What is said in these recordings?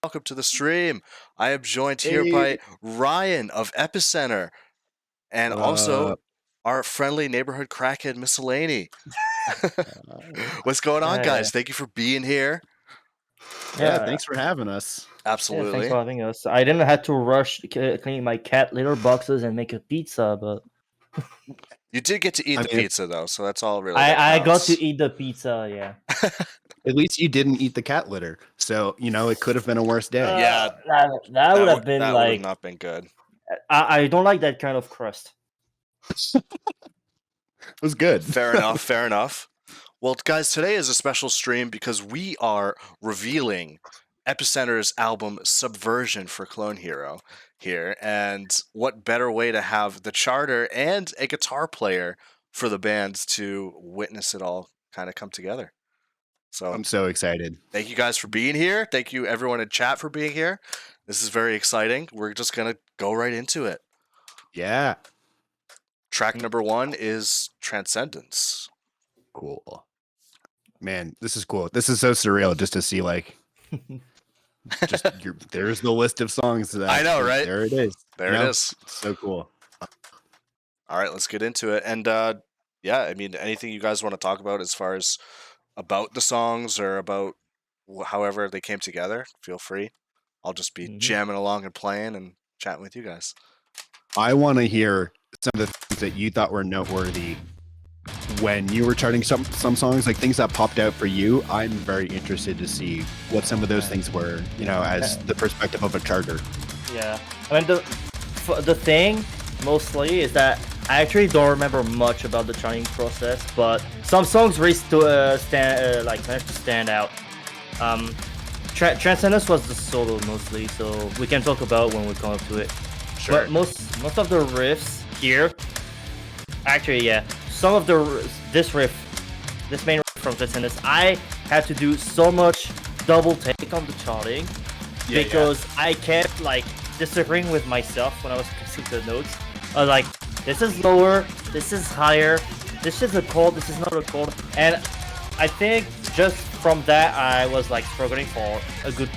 welcome to the stream. I am joined here Hey. by Ryan of Epicenter and also our friendly neighborhood crackhead Miscellany. What's going on, guys? Thank you for being here. Yeah, thanks for having us. Absolutely. Yeah, thanks for having us. I didn't have to rush cleaning my cat litter boxes and make a pizza, but You did get to eat the pizza, though, so that's all really I got to eat the pizza, yeah. At least you didn't eat the cat litter, so, it could have been a worse day. Yeah. That would have been that like... would have not been good. I don't like that kind of crust. It was good. Fair enough, fair enough. Well, guys, today is a special stream because we are revealing Epicenter's album Subversion for Clone Hero here, and what better way to have the charter and a guitar player for the band to witness it all kind of come together. So I'm so excited. Thank you guys for being here. Thank you everyone in chat for being here. This is very exciting. We're just going to go right into it. Yeah. Track number 1 is Transcendence. Cool. Man, this is cool. This is so surreal just to see, there's the list of songs. I know, right? There it is. There it is. So cool. All right, let's get into it. And anything you guys want to talk about as far as about the songs or about however they came together, feel free. I'll just be jamming along and playing and chatting with you guys. I want to hear some of the things that you thought were noteworthy when you were charting some songs, like things that popped out for you. I'm very interested to see what some of those things were, as the perspective of a charter. Yeah, I mean, the thing mostly is that I actually don't remember much about the charting process, but some songs managed to stand out. Transcendence was the solo mostly, so we can talk about when we come up to it. Sure. But most of the riffs here, actually, yeah, some of this main riff from Transcendence, I had to do so much double take on the charting because I kept disagreeing with myself when I was pressing the notes. I was like, this is lower, this is higher, this is a chord, this is not a chord, and I think just from that I was struggling for a good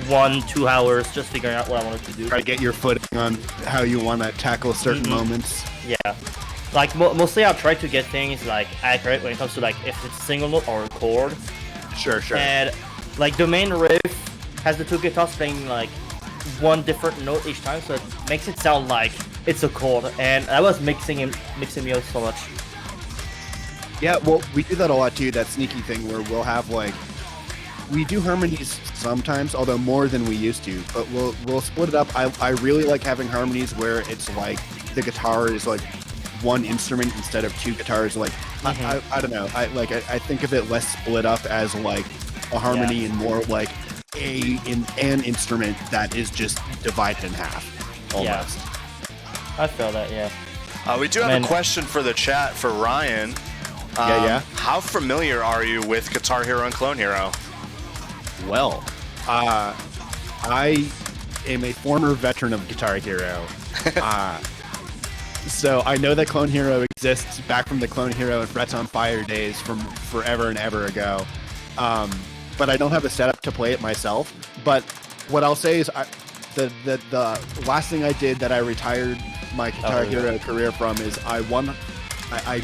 1-2 hours just figuring out what I wanted to do. Try to get your footing on how you want to tackle certain moments. Yeah. Mostly I'll try to get things accurate when it comes to if it's a single note or a chord. Sure. And the main riff has the two guitars playing one different note each time, so it makes it sound like it's a chord, and I was mixing me up so much. Yeah, well, we do that a lot too, that sneaky thing where we'll have we do harmonies sometimes, although more than we used to, but we'll split it up. I really like having harmonies where it's the guitar is one instrument instead of two guitars. I don't know. I think of it less split up as a harmony and more an instrument that is just divided in half almost. Yeah. I feel that, yeah. We do have a question for the chat for Ryan. How familiar are you with Guitar Hero and Clone Hero? Well, I am a former veteran of Guitar Hero. So I know that Clone Hero exists back from the Clone Hero and Frets on Fire days from forever and ever ago. But I don't have a setup to play it myself. But what I'll say is the last thing I did that I retired my Guitar Hero career from is I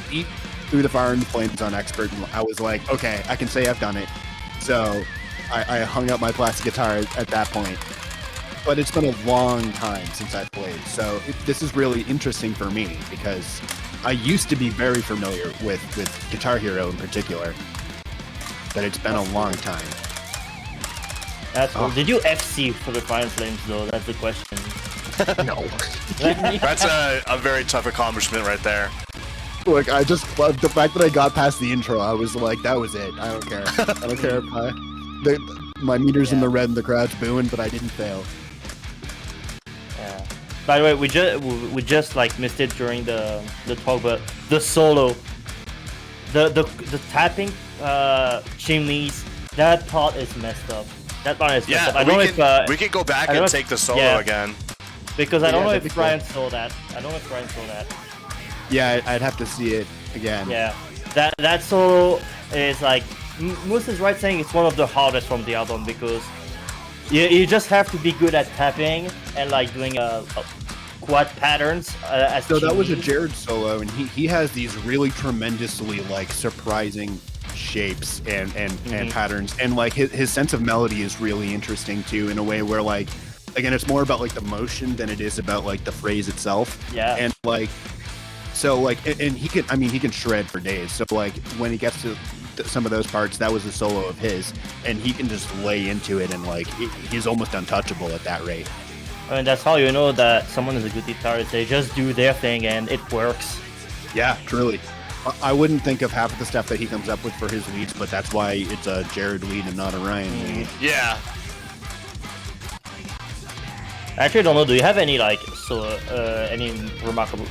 beat Through the Fire and the Flames on Expert, and I was like, okay, I can say I've done it. So I hung up my plastic guitar at that point. But it's been a long time since I've played, so this is really interesting for me because I used to be very familiar with Guitar Hero in particular, but it's been a long time. That's cool. Did you FC for the Fire and Flames though? That's the question. No. That's a very tough accomplishment right there. Look, I just loved the fact that I got past the intro. I was like, that was it. I don't care. I don't care if my meter's in the red and the crowd's booing, but I didn't fail. Yeah. By the way, we just missed it during the talk, but the solo, the tapping chimneys, that part is messed up. That part is messed up. I don't know if we can go back and take the solo again. Because I don't know if Ryan saw that. Yeah, I'd have to see it again. Yeah, that solo is Moose is right saying it's one of the hardest from the album because You just have to be good at tapping and like doing quad patterns. So that was a chimneys. Jared solo, and he has these really tremendously like surprising shapes and patterns, and like his sense of melody is really interesting too, in a way where like again it's more about like the motion than it is about like the phrase itself. Yeah. And like so like and he can shred for days. So like when he gets to some of those parts, that was a solo of his, and he can just lay into it, and like he's almost untouchable at that rate. I mean, that's how you know that someone is a good guitarist. They just do their thing and it works. Yeah, truly. I wouldn't think of half of the stuff that he comes up with for his leads, but that's why it's a Jared lead and not a Ryan lead. Yeah. I actually don't know. Do you have any like any remarkable,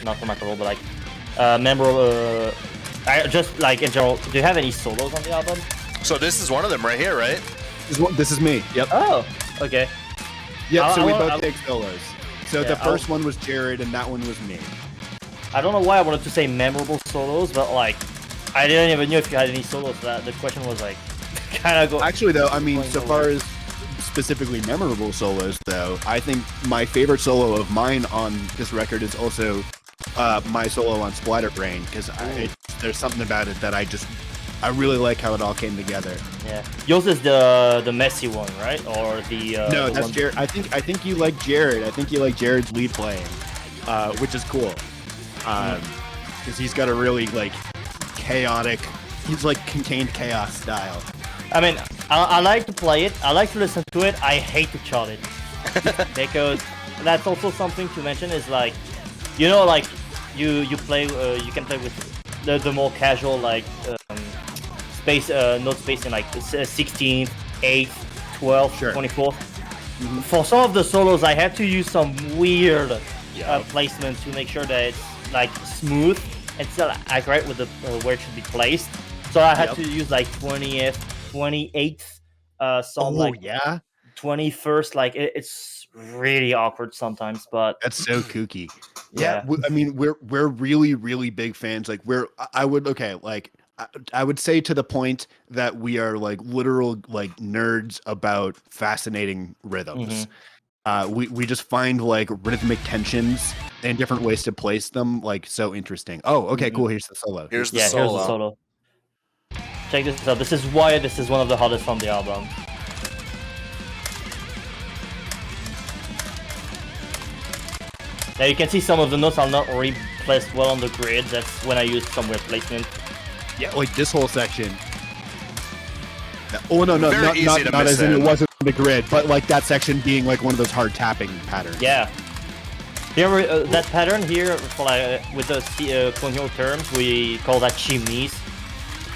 not remarkable, but like memorable? Just like in general, do you have any solos on the album? So this is one of them right here, right? This is me. Yep. Oh, okay. Yep. So we both I'll- take solos. So Yeah, the first one was Jared, and that one was me. I don't know why I wanted to say memorable solos, but like I didn't even know if you had any solos. That the question was like kind of go. Actually, though, I mean, Going so over. far as specifically memorable solos, though, I think my favorite solo of mine on this record is also my solo on Splatterbrain, because there's something about it that I really like how it all came together. Yeah, yours is the messy one, right? Or the No, the that's one- Jared. I think you like Jared. I think you like Jared's lead playing, which is cool, because he's got a really like chaotic. He's like contained chaos style. I mean, I like to play it. I like to listen to it. I hate to chart it because that's also something to mention. Is like, you know, like you play. You can play with the more casual like space note spacing like 16th, 8th, 12th, Sure. 24th. For some of the solos, I had to use some weird Yeah. placement to make sure that it's like smooth and still accurate with the where it should be placed. So I had Yep. to use like 20th, 28th, some like yeah, 21st. Like it's really awkward sometimes, but that's so kooky. yeah. I mean, we're really really big fans. Like I would I would say to the point that we are like literal like nerds about fascinating rhythms. We just find like rhythmic tensions and different ways to place them like so interesting. Oh, okay, cool. Here's the solo. Here's the Yeah, solo. here's the solo. Check this out. This is why this is one of the hottest from the album. Now you can see some of the notes are not really placed well on the grid. That's when I used some weird placement. Yeah, like this whole section. Oh no, Very not easy to miss as in in. it wasn't on the grid, but like that section being like one of those hard tapping patterns. Yeah. Here, that pattern here, for like, with the colonial terms, we call that chimneys.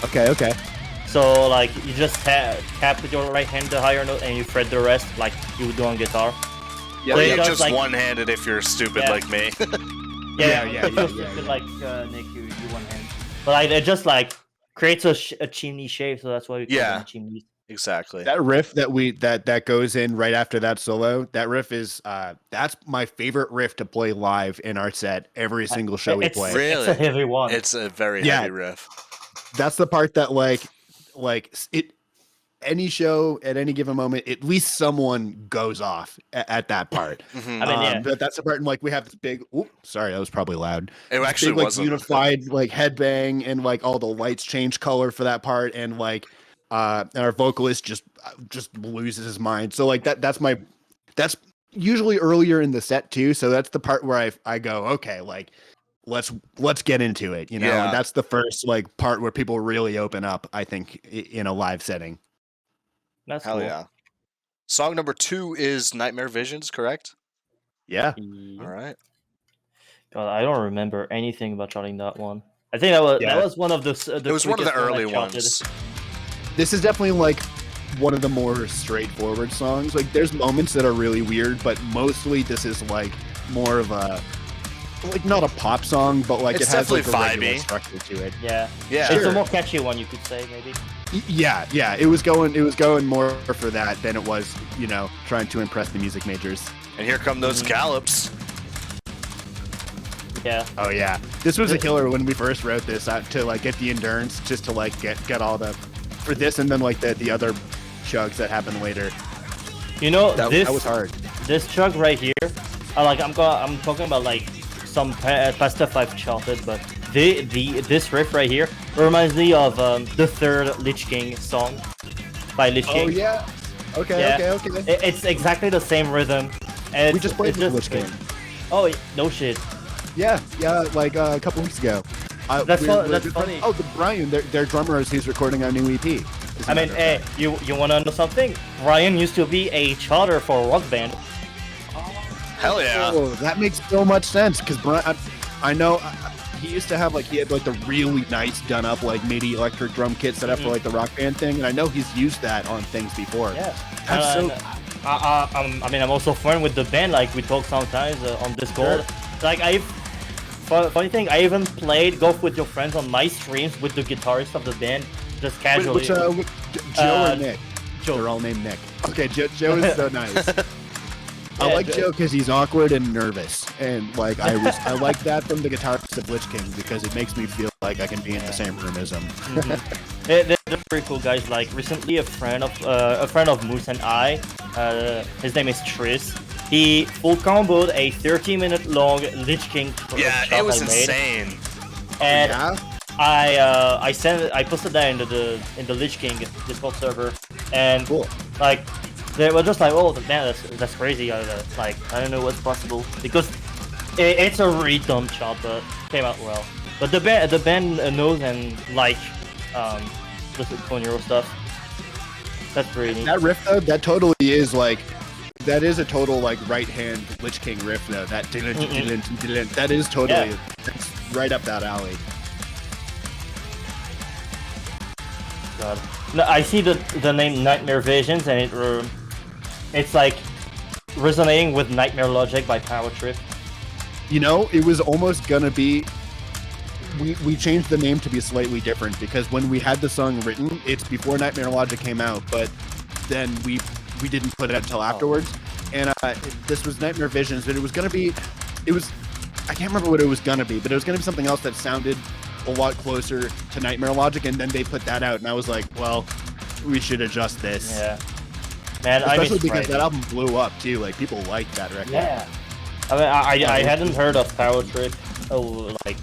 Okay. So like you just tap with your right hand the higher note and you fret the rest like you would do on guitar. Yeah, So Or it you're does, just like- one-handed if you're stupid Yeah. like me. Yeah. If you're stupid like Nick, you one hand. But like, it just like creates a chimney shape, so that's why we call Yeah. them chimneys. Exactly. That riff that goes in right after that solo, that riff is that's my favorite riff to play live in our set every single show we It's- play. Really? It's a heavy one. It's a very Yeah. heavy riff. That's the part that like it any show at any given moment, at least someone goes off at that part. Mhm. I mean, yeah. But that's the part, and like we have this big. Oops, sorry, that was probably loud. It This actually big, like wasn't. unified like headbang, and like all the lights change color for that part, and like and our vocalist just loses his mind. So like that's usually earlier in the set too. So that's the part where I go, okay, like let's get into it, you know. Yeah. And that's the first like part where people really open up, I think, in a live setting. That's Hell cool. yeah. Song number 2 is Nightmare Visions, correct? Yeah. All right. God, I don't remember anything about charting that one. I think that Yeah. was one of the. The It was one of the quickest one I early charted. ones. This is definitely like one of the more straightforward songs. Like there's moments that are really weird, but mostly this is like more of a like not a pop song, but like It's it has like a definitely regular vibey. structure to it. Yeah. Yeah. It's Sure. a more catchy one, you could say, maybe. Yeah. It was going more for that than it was, you know, trying to impress the music majors. And here come those gallops. Yeah. Oh yeah, this was a killer when we first wrote this to like get the endurance, just to like get all the for this, and then like the other chugs that happen later. You know, That was hard. this chug right here, I'm talking about like some past stuff I've charted, but this riff right here reminds me of the third Lich King song by Lich King. Oh yeah. Okay. Yeah. Okay. It's exactly the same rhythm. And We just played the Lich King. Oh no shit. Yeah. Like a couple weeks ago. That's we're funny. Oh, the Brian, their drummer is who's recording our new EP. I mean, hey, you wanna know something? Ryan used to be a charter for a rock band. Hell yeah. Oh, that makes so much sense because Brian, I know he used to have he had like the really nice done up like MIDI electric drum kit set up for like the rock band thing, and I know he's used that on things before. Yeah. That's so. I mean, I'm also friend with the band. Like we talk sometimes on Discord. Sure. Like funny thing, I even played Golf with Your Friends on my streams with the guitarist of the band, just casually. Which, Joe or Nick? Joe. They're all named Nick. Okay, Joe is so nice. I Yeah, like Joe because he's awkward and nervous, and like I like that from the guitarist of Lich King because it makes me feel like I can be in the same room as him. They're pretty cool guys. Like recently, a friend of Moose and I, his name is Tris. He full comboed a 30-minute long Lich King. Yeah, shot it was I made. insane. And Yeah. I posted that in the Lich King Discord server, and Cool. like they were just like, oh man, that's crazy. Like I don't know what's possible because it's a really dumb shot, but came out well. But the band knows and like the Clone Hero stuff. That's pretty neat. That riff though, that totally is that is a total like right hand Lich King riff though. That that is totally that's right up that alley. God. No, I see the name Nightmare Visions and it's like resonating with Nightmare Logic by Power Trip. You know, it was almost gonna be. We changed the name to be slightly different because when we had the song written, it's before Nightmare Logic came out, but then we didn't put it until afterwards. And this was Nightmare Visions, but it was gonna be, I can't remember what it was gonna be, but it was gonna be something else that sounded a lot closer to Nightmare Logic, and then they put that out, and I was like, well, we should adjust this. Yeah. Man, especially I because that album blew up too. Like people liked that record. Yeah. I mean, I hadn't heard of Power Trip like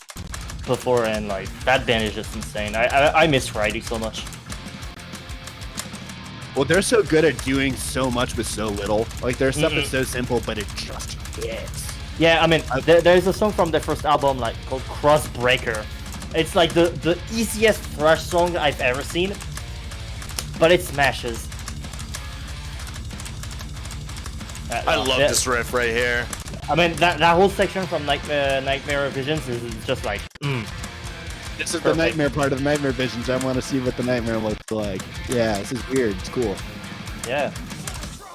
before, and like that band is just insane. I miss Friday so much. Well, they're so good at doing so much with so little. Like their stuff is so simple, but it just hits. Yeah, I mean, there's a song from their first album like called Crossbreaker. It's like the easiest thrash song I've ever seen, but it smashes. I love this riff right here. I mean, that whole section from Nightmare Visions is just like, This is the nightmare part of the Nightmare Visions. I want to see what the nightmare looks like. Yeah, this is weird. It's cool. Yeah.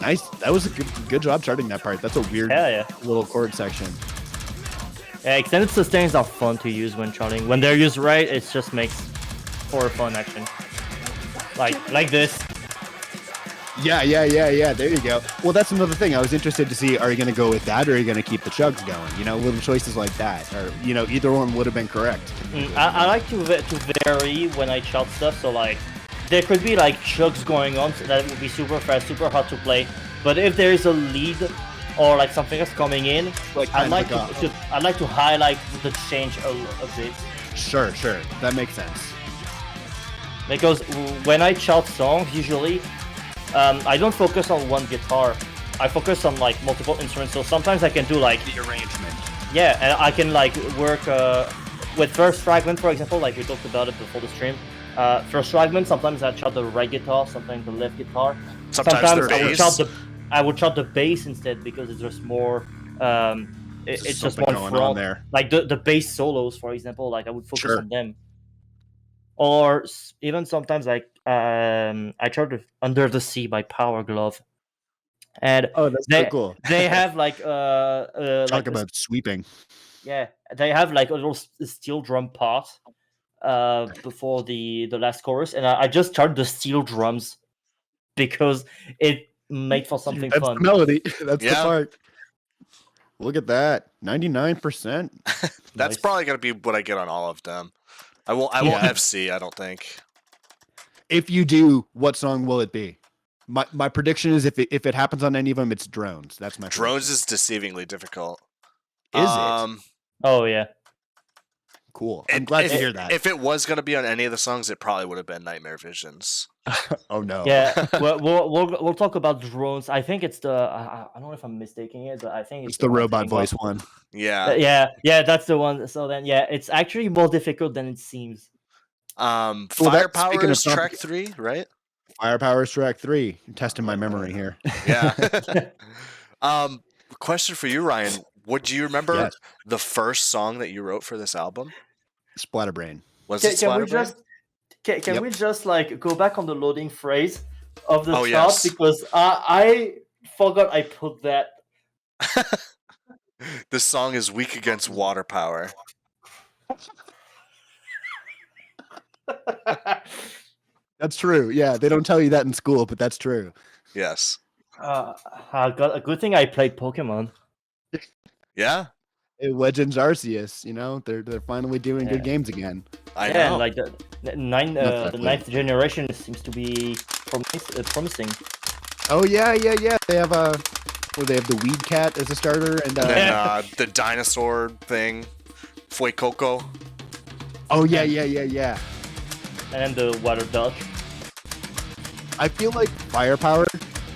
Nice. That was a good job charting that part. That's a weird little chord section. Yeah, extended sustains are fun to use when charting. When they're used right, it just makes for fun action. Like this. Yeah. There you go. Well, that's another thing. I was interested to see, are you going to go with that or are you going to keep the chugs going? You know, little choices like that. Or, you know, either one would have been correct. I like to vary when I chart stuff. So, like, there could be, like, chugs going on. So that would be super fast, super hard to play. But if there is a lead or, like, something that's coming in, I'd like to highlight the change a bit. Sure. That makes sense. Because when I chart songs, usually, I don't focus on one guitar. I focus on like multiple instruments. So sometimes I can do like the arrangement. Yeah, and I can like work with first fragment, for example. Like we talked about it before the stream. First fragment. Sometimes I chart the right guitar. Sometimes the left guitar. Sometimes the bass. I would chart the bass instead because it's just more. It's just one going front. on there. Like the bass solos, for example. Like I would focus on them. Or even sometimes like I tried Under the Sea by Power Glove, and that's so cool. They have like talk like about sweeping. Yeah, they have like a little steel drum part before the last chorus, and I just charted the steel drums because it made for something That's fun. The melody. That's the part. Look at that, 99%. That's probably gonna be what I get on all of them. I won't FC, I don't think. If you do, what song will it be? My prediction is if it happens on any of them, it's drones. That's my Drones prediction. is deceivingly difficult. Is it? Oh yeah. Cool. I'm glad to hear that. If it was going to be on any of the songs, it probably would have been Nightmare Visions. Oh no. Yeah, we'll talk about drones. I think it's the I don't know if I'm mistaking it, but I think It's the one I'm robot thinking voice of. one. Yeah. Yeah, that's the one. So then, yeah, it's actually more difficult than it seems. Firepower speaking of is track compli- 3, right? Firepower's track 3. You're testing my memory here. Yeah. Question for you, Ryan. Do you remember Yes. the first song that you wrote for this album? Splatterbrain. Was it Can we Splatterbrain? just can Yep. we just like go back on the loading phrase of the Oh, chart yes. because I forgot I put that. This song is weak against water power. That's true. Yeah, they don't tell you that in school, but that's true. Yes. A good thing I played Pokemon. Yeah, Hey, Legends Arceus, they're finally doing good Yeah. games again. I Yeah, know. and like the ninth generation seems to be promising. Oh yeah. They have they have the Weed Cat as a starter, and And then Yeah. the dinosaur thing, Fuecoco. oh yeah. And the water duck. I feel like Firepower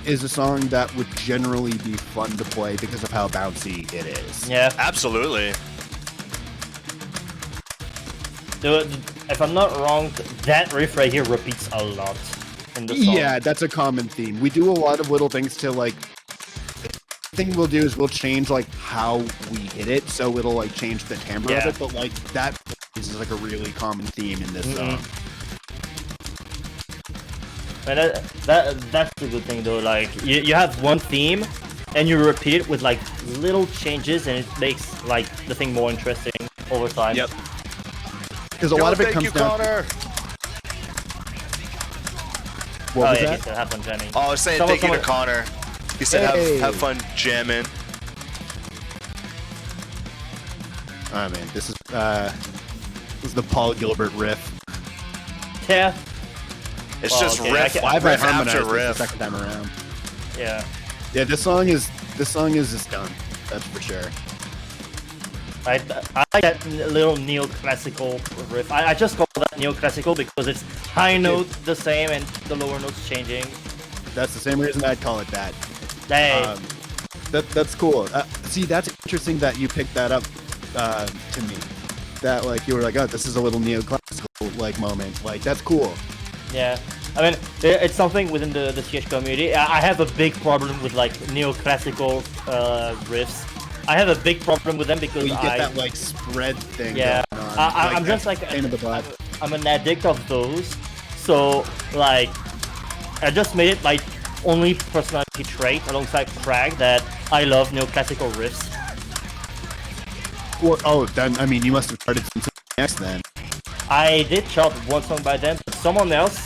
is a song that would generally be fun to play because of how bouncy it is. Yeah. Absolutely. If I'm not wrong, that riff right here repeats a lot in the song. Yeah, that's a common theme. We do a lot of little things to like. The thing we'll do is we'll change like how we hit it, so it'll like change the timbre Yeah. of it. But like that is like a really common theme in this song. And that's the good thing though. Like you have one theme, and you repeat it with like little changes, and it makes like the thing more interesting over time. Yep. Because a lot of it Thank comes you, down. Connor. What Oh was yeah, that? he said have fun jamming. Oh, I was saying Someone- thank you to Connor. He said Hey. have fun jamming. Oh man, this is the Paul Gilbert riff. Yeah, It's Well, just okay, riff, Why riff harmonized after this the riff. second time around? yeah. Yeah, this song is just done. That's for sure. I like that little neoclassical riff. I just call that neoclassical because it's high note the same and the lower notes changing. That's the same reason I'd call it that. Hey, That's cool. See, that's interesting that you picked that up to me. That like you were like, oh, this is a little neoclassical like moment. Like that's cool. yeah. I mean, it's something within the CH community. I have a big problem with like neoclassical riffs. I have a big problem with them because Well, you get that like spread thing. Yeah, going on. I'm just like pain in the butt. I'm an addict of those. So like, I just made it like only personality trait alongside Crag that I love neoclassical riffs. Well, oh, then I mean, you must have started since next then. I did chart one song by them, but someone else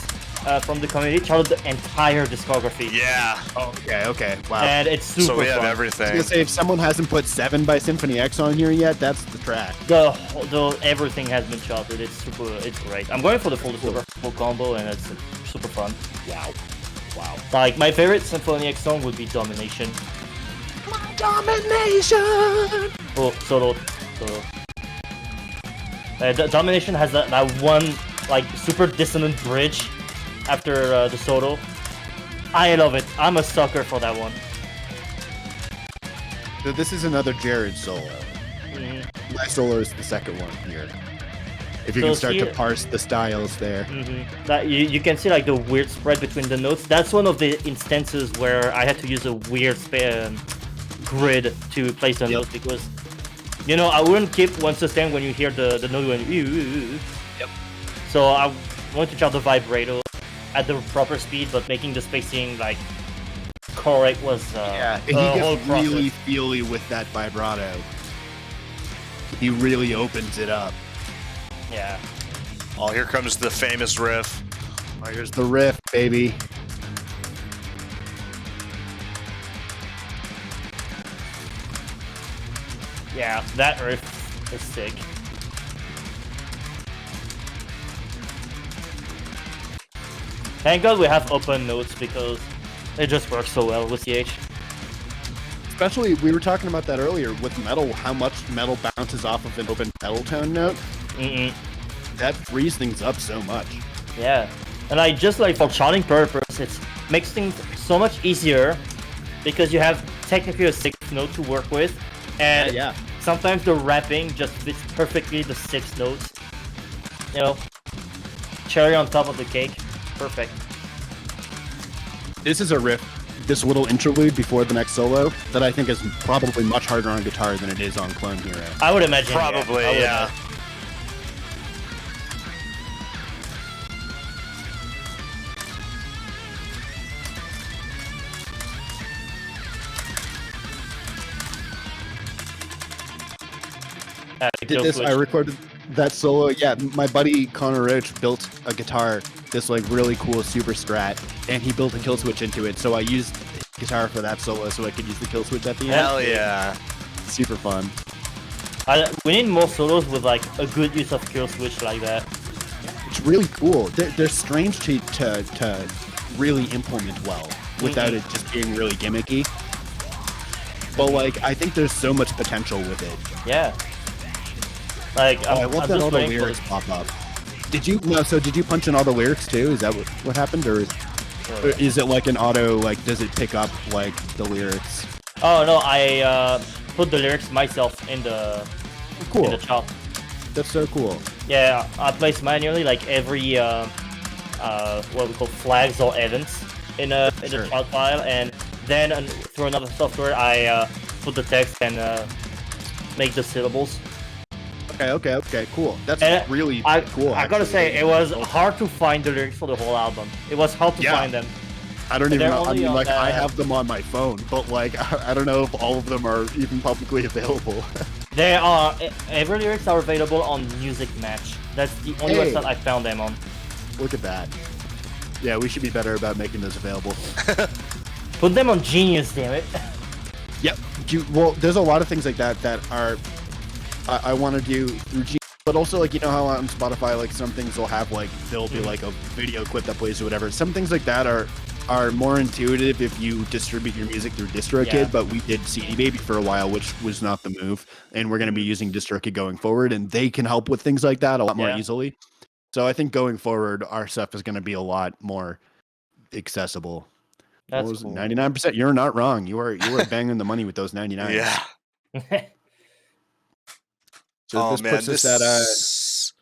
from the community charted the entire discography. Yeah. Oh, okay, wow. And it's super So we have fun. I was everything. gonna say if someone hasn't put 7 by Symphony X on here yet, that's the track. The everything has been charted. It's great. I'm going for the full combo, and it's super fun. Wow. Like my favorite Symphony X song would be Domination. Domination. Oh, solo. Domination has that one like super dissonant bridge after the solo. I love it. I'm a sucker for that one. So this is another Jared solo. Mhm. My solo is the second one here. If you So can start to here- parse the styles there. That you can see like the weird spread between the notes. That's one of the instances where I had to use a weird grid to place the notes because I wouldn't keep one sustain when you hear the note going ooh. Yep. So I wanted to chart the vibrato at the proper speed, but making the spacing like correct was He a whole gets process. really feely with that vibrato. He really opens it up. Yeah. Oh, here comes the famous riff. Oh, here's the riff, baby. Yeah, that riff is sick. Thank God we have open notes because It just works so well with CH. Especially, we were talking about that earlier with metal, how much metal bounces off of an open metal tone note. That frees things up so much. Yeah, and like just like for charting purpose, it makes things so much easier because you have technically a sixth note to work with, and Yeah. sometimes the rapping just fits perfectly the six notes. You know, cherry on top of the cake, perfect. This is a riff, this little interlude before the next solo, that I think is probably much harder on guitar than it is on Clone Hero. I would imagine. Probably, I would yeah. imagine. Did this, I recorded that solo. Yeah, my buddy Connor Roach built a guitar, this like really cool super strat, and he built a kill switch into it. So I used guitar for that solo so I could use the kill switch at the end. Hell yeah. Super fun. We need more solos with like a good use of kill switch like that. It's really cool. They're strange to really implement well without it just being really gimmicky. But like, I think there's so much potential with it. Yeah. Like, I love I'm that just all the waiting for lyrics pop up. Did you did you punch in all the lyrics too? Is that what happened, or is it like an auto? Like, does it pick up like the lyrics? Oh no, I put the lyrics myself in the Cool. in the chart. That's so cool. Yeah, I place manually like every what we call flags or events in Sure. the chart file, and then through another software I put the text and make the syllables. Okay, cool. That's And really cool. I gotta actually. say, it was hard to find the lyrics for the whole album. It was hard to Yeah. find them. I don't even they're know. I only mean, on like, I the- have them on my phone, but like, I don't know if all of them are even publicly available. They are every lyrics are available on Music Match. That's the only Hey. website I found them on. Look at that. Yeah, we should be better about making those available. Put them on Genius, damn it. Yep. Well, there's a lot of things like that that are I want to do through G, but also like, you know how on Spotify, like some things will have like there'll be like a video clip that plays or whatever. Some things like that are more intuitive if you distribute your music through DistroKid, Yeah. but we did CD Baby for a while, which was not the move, and we're going to be using DistroKid going forward, and they can help with things like that a lot more Yeah. easily. So I think going forward, our stuff is going to be a lot more accessible. That's What was it, cool. 99%. You're not wrong. You were banging the money with those 99. Yeah. So Oh this man, puts us at this.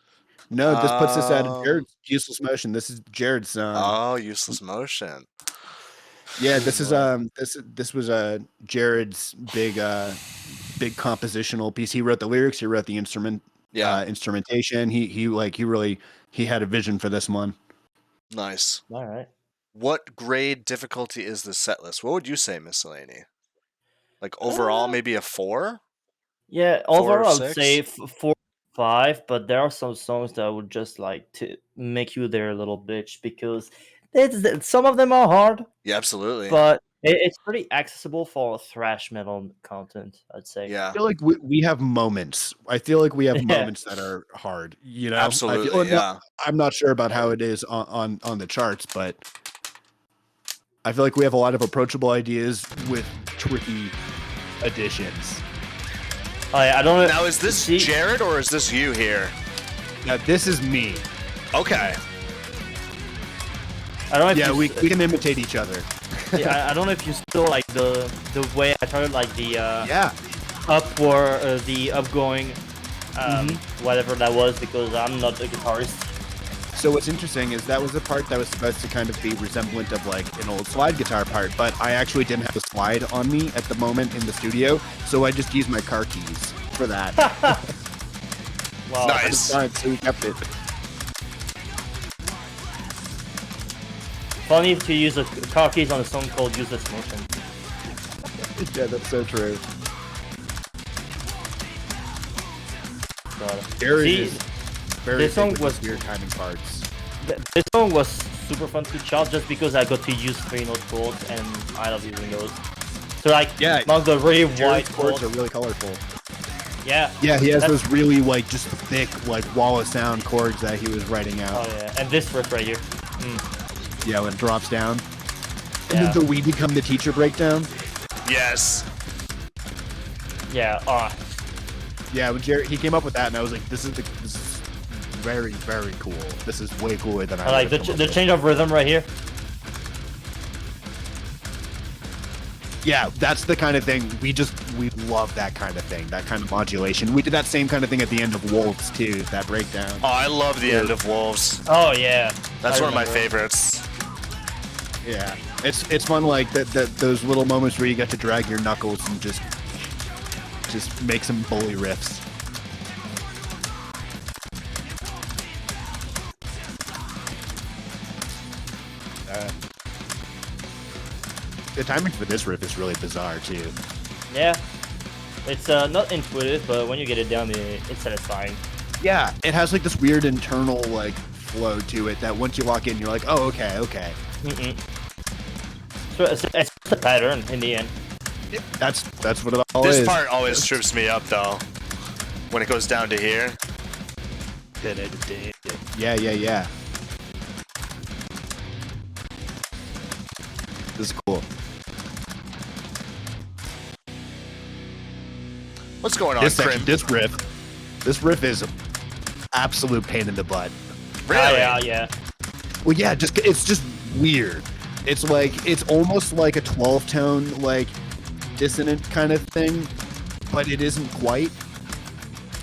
this puts us at Um, Jared's Useless Motion. This is Jared's Oh, useless motion. yeah, this is this was Jared's big compositional piece. He wrote the lyrics, he wrote the Yeah, instrumentation. He really had a vision for this one. nice. All right. What grade difficulty is the set list? What would you say, Miscellany? Like overall, maybe a 4? Yeah, 4 or overall I would 6? say 4, 5, but there are some songs that I would just like to make you their little bitch because some of them are hard, Yeah, absolutely. but it's pretty accessible for thrash metal content, I'd say. Yeah, I feel like we have moments. I feel like we have Yeah. moments that are hard. You know, absolutely. Yeah, I'm not sure about how it is on the charts, but I feel like we have a lot of approachable ideas with tricky additions. I don't know. now is this See- Jared or is this you here? Now this is me. Okay. I don't know if Yeah, you we can imitate each other. yeah, I don't know if you still like the way I started like the Yeah. the upgoing whatever that was because I'm not a guitarist. So what's interesting is that was the part that was supposed to kind of be resemblant of like an old slide guitar part, but I actually didn't have the slide on me at the moment in the studio, so I just used my car keys for that. Wow. Nice. So we kept it. Funny to use the car keys on a song called Useless Motion. Yeah, that's so true. But, Jared see, is very this song big with was- these weird timing parts. this song was super fun to chart just because I got to use 3-note chords and I love using those. So like, Yeah, among the really Jared's wide chords chords, are really colorful. yeah. Yeah, he has That's- those really like just thick like wall of sound chords that he was writing out. Oh yeah, and this riff right here. Yeah, when it drops down. And then the We Become the Teacher breakdown. Yes. Yeah. Yeah, when Jared he came up with that, and I was like, this is very, very cool. This is way cooler than I like the change of rhythm right here. Yeah, that's the kind of thing we love. That kind of thing, that kind of modulation. We did that same kind of thing at the end of Wolves too. That breakdown. Oh, I love the end of Wolves. Oh yeah. That's one of my favorites. Yeah, it's fun, like those little moments where you get to drag your knuckles and just make some bully riffs. The timing for this riff is really bizarre too. Yeah. It's not intuitive, but when you get it down, it's satisfying. Yeah, it has like this weird internal like flow to it that once you lock in, you're like, oh, okay. So it's a pattern in the end. That's what it all is. This part always trips me up though, when it goes down to here. Yeah. This is cool. What's going on, This Crim? This riff is absolute pain in the butt. Really? Yeah. Well, yeah, it's just weird. It's like it's almost like a 12-tone like dissonant kind of thing, but it isn't quite.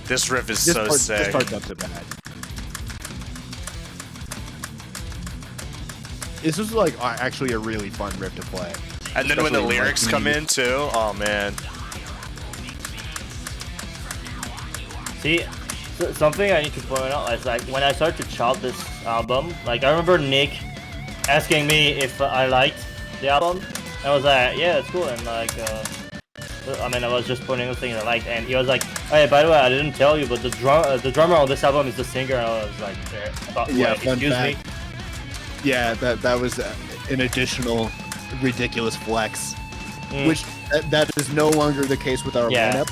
This riff is This so sick. This part's not so bad. This is like actually a really fun riff to play. And then when the Especially, like, lyrics come in too, oh man. See, something I need to point out is like when I started to chop this album, like I remember Nick asking me if I liked the album. I was like, yeah, it's cool, and like, I was just pointing out things I liked, and he was like, hey, by the way, I didn't tell you, but the drummer on this album is the singer. And I was like, Yeah, wait, fun excuse me. fact. Yeah, that was an additional ridiculous flex, which that is no longer the case with our lineup.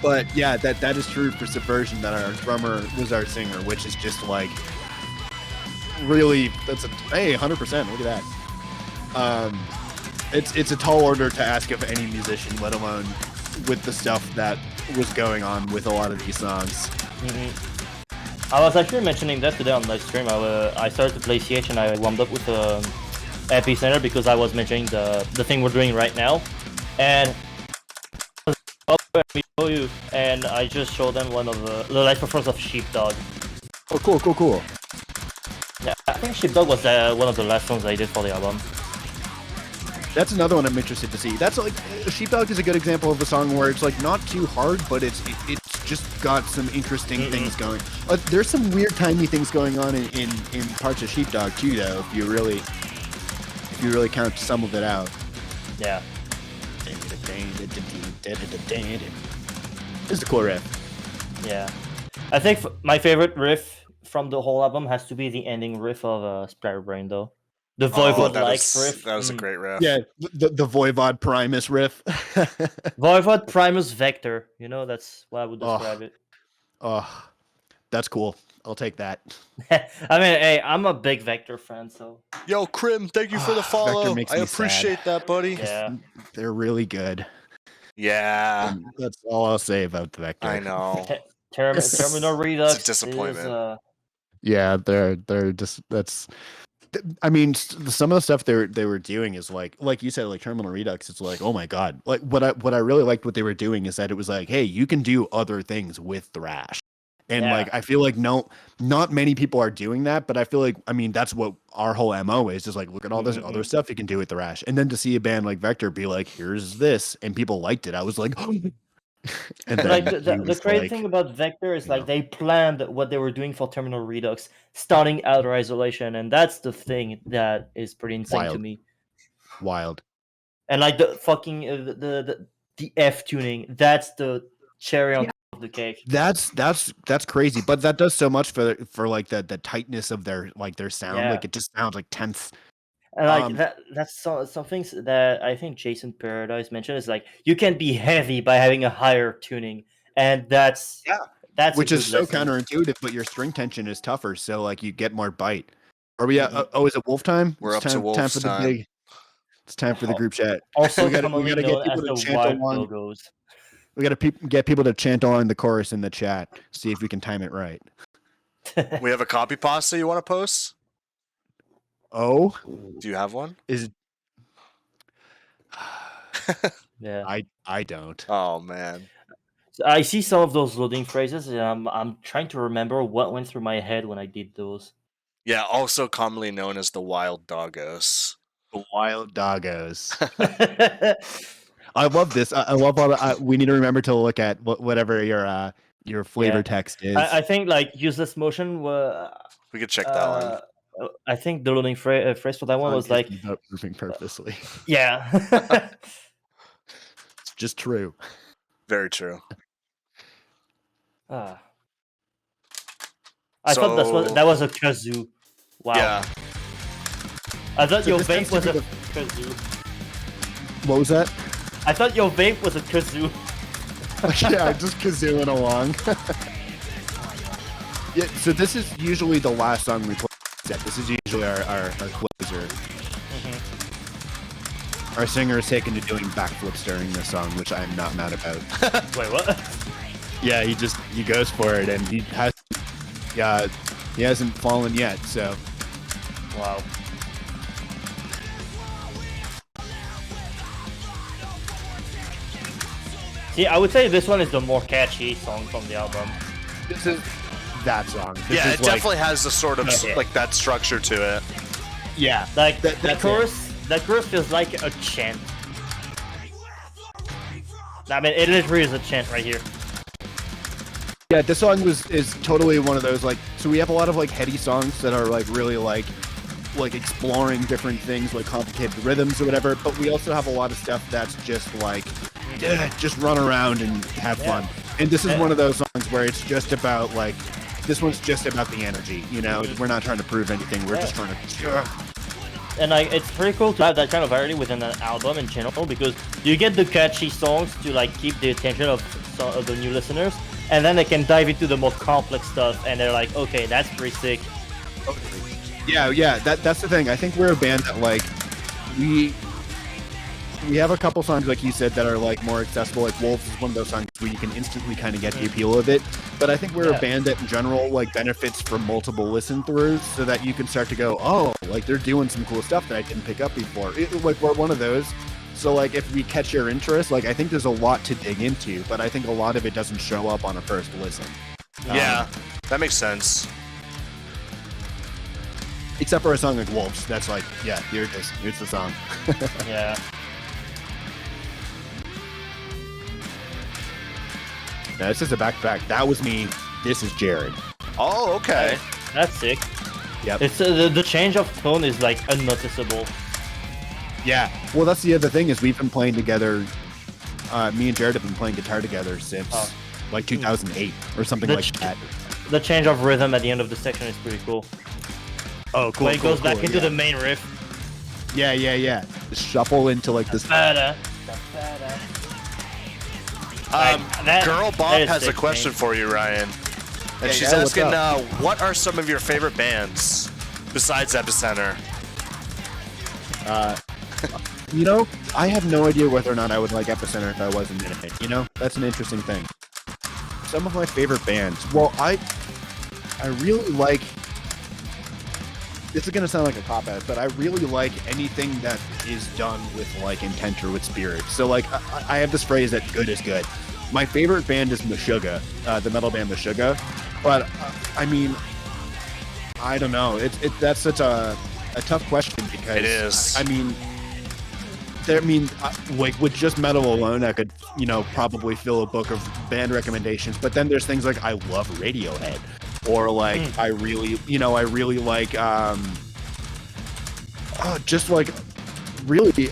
But yeah, that is true for Subversion, that our drummer was our singer, which is just like really, that's 100%. Look at that. It's a tall order to ask of any musician, let alone with the stuff that was going on with a lot of these songs. I was actually mentioning that today on live stream. I started to play CH and I warmed up with Epicenter because I was mentioning the thing we're doing right now, and and I just showed them one of the live performance of Sheepdog. Oh, cool. Yeah, I think Sheepdog was one of the last songs I did for the album. That's another one I'm interested to see. That's like Sheepdog is a good example of a song where it's like not too hard, but it's just got some interesting things going. There's some weird tiny things going on in parts of Sheepdog too, though. If you really count some of it out. Yeah. This is a cool riff. Yeah. I think my favorite riff from the whole album has to be the ending riff of Splatterbrain, though. The Voivod-like riff. That was a great riff. Yeah, the Voivod Primus riff. Voivod Primus Vector. You know, that's what I would describe it. Oh, that's cool. I'll take that. I mean, hey, I'm a big Vector fan, so. Yo, Crim, thank you for the follow. I appreciate that, buddy. Yeah. They're really good. Yeah. That's all I'll say about the Vector. I know. Terminal Redux. It's a disappointment. Yeah, they're just that's. I mean, some of the stuff they were doing is like you said, like Terminal Redux. It's like, oh my god! Like what I really liked what they were doing is that it was like, hey, you can do other things with thrash, and like I feel like not many people are doing that, but I feel like that's what our whole MO is. Just like look at all this other stuff you can do with thrash, and then to see a band like Vector be like, here's this, and people liked it. I was like. And like the crazy thing about Vector is like they planned what they were doing for Terminal Redux, starting Outer Isolation, and that's the thing that is pretty insane to me. Wild. And like the fucking the F tuning, that's the cherry on top of the cake. That's crazy, but that does so much for like the tightness of their sound. Like it just sounds like tense. And like that's some things that I think Jason Paradise mentioned is like you can be heavy by having a higher tuning, and that's which is so counterintuitive. But your string tension is tougher, so like you get more bite. Are we at, is it Wolf time? We're It's up to time Wolf's for the time. big. It's time for the group chat. Also we gotta commonly get known people as to the chant Wild along. Logos. We gotta get people to chant along the chorus in the chat. See if we can time it right. We have a copy pasta you want to post? Oh, Do you have one? is Yeah. I don't. Oh man. I see some of those loading phrases, and I'm trying to remember what went through my head when I did those. Yeah, also commonly known as the Wild Doggos. The Wild Doggos. I love this. I love all the. We need to remember to look at whatever your flavor Yeah. text is. I think like useless motion. We could check that one. I think the loading phrase for that one was like, about moving purposely. yeah. It's just true. Very true. I thought that was a kazoo. Wow. Yeah. I thought So your this vape tends to was be a the- kazoo. What was that? I thought your vape was a kazoo. Yeah, just kazooing along. Yeah, so this is usually the last song we play. This is usually our closer. Our singer is taken to doing backflips during this song, which I'm not mad about. Wait, what? Yeah, he goes for it, and he hasn't fallen yet. So Wow. See, I would say this one is the more catchy song from the album. this is that song. This Yeah, is it like- definitely has the sort of Yeah. like that structure to it. Yeah, Like That- the that's chorus, that chorus feels like a chant. I mean, it literally is a chant right here. Yeah, this song is totally one of those like. So we have a lot of like heady songs that are like really like exploring different things, like complicated rhythms or whatever. But we also have a lot of stuff that's just like, just run around and have fun. And this is one of those songs where it's just about like, this one's just about the energy. You know, we're not trying to prove anything. We're just trying to. And like, it's pretty cool to have that kind of variety within an album in general, because you get the catchy songs to like keep the attention of the new listeners, and then they can dive into the more complex stuff, and they're like, okay, that's pretty sick. Yeah. That's the thing. I think we're a band that like we have a couple songs like you said that are like more accessible. Like Wolves is one of those songs where you can instantly kind of get the appeal of it. But I think we're a band that in general like benefits from multiple listen throughs, so that you can start to go, oh, like they're doing some cool stuff that I didn't pick up before. Like we're one of those. So like if we catch your interest, like I think there's a lot to dig into, but I think a lot of it doesn't show up on a first listen. Yeah, that makes sense. Except for a song like Wolves, that's like, yeah, here it is. Here's the song. Yeah. Now, this is a back-to-back. That was me. This is Jared. Oh, okay. That's sick. Yep. It's the change of tone is like unnoticeable. Yeah. Well, that's the other thing is we've been playing together. Me and Jared have been playing guitar together since like 2008 or something The like that. The change of rhythm at the end of the section is pretty cool. Oh, cool. When it goes back into the main riff. Yeah. The shuffle into like this. Bada. Girl that Bob is has a sick, question man. for you, Ryan. And Hey, she's yeah, what's asking, up? what are some of your favorite bands besides Epicenter? You know, I have no idea whether or not I would like Epicenter if I wasn't in it. You know, that's an interesting thing. Some of my favorite bands. Well, I really like. This is gonna sound like a cop out, but I really like anything that is done with like intent or with spirit. So like, I have this phrase that good is good. My favorite band is Meshuggah, the metal band Meshuggah. But I mean, I don't know. That's such a tough question because It is. I mean, like with just metal alone, I could probably fill a book of band recommendations. But then there's things like I love Radiohead, or like I really like just like really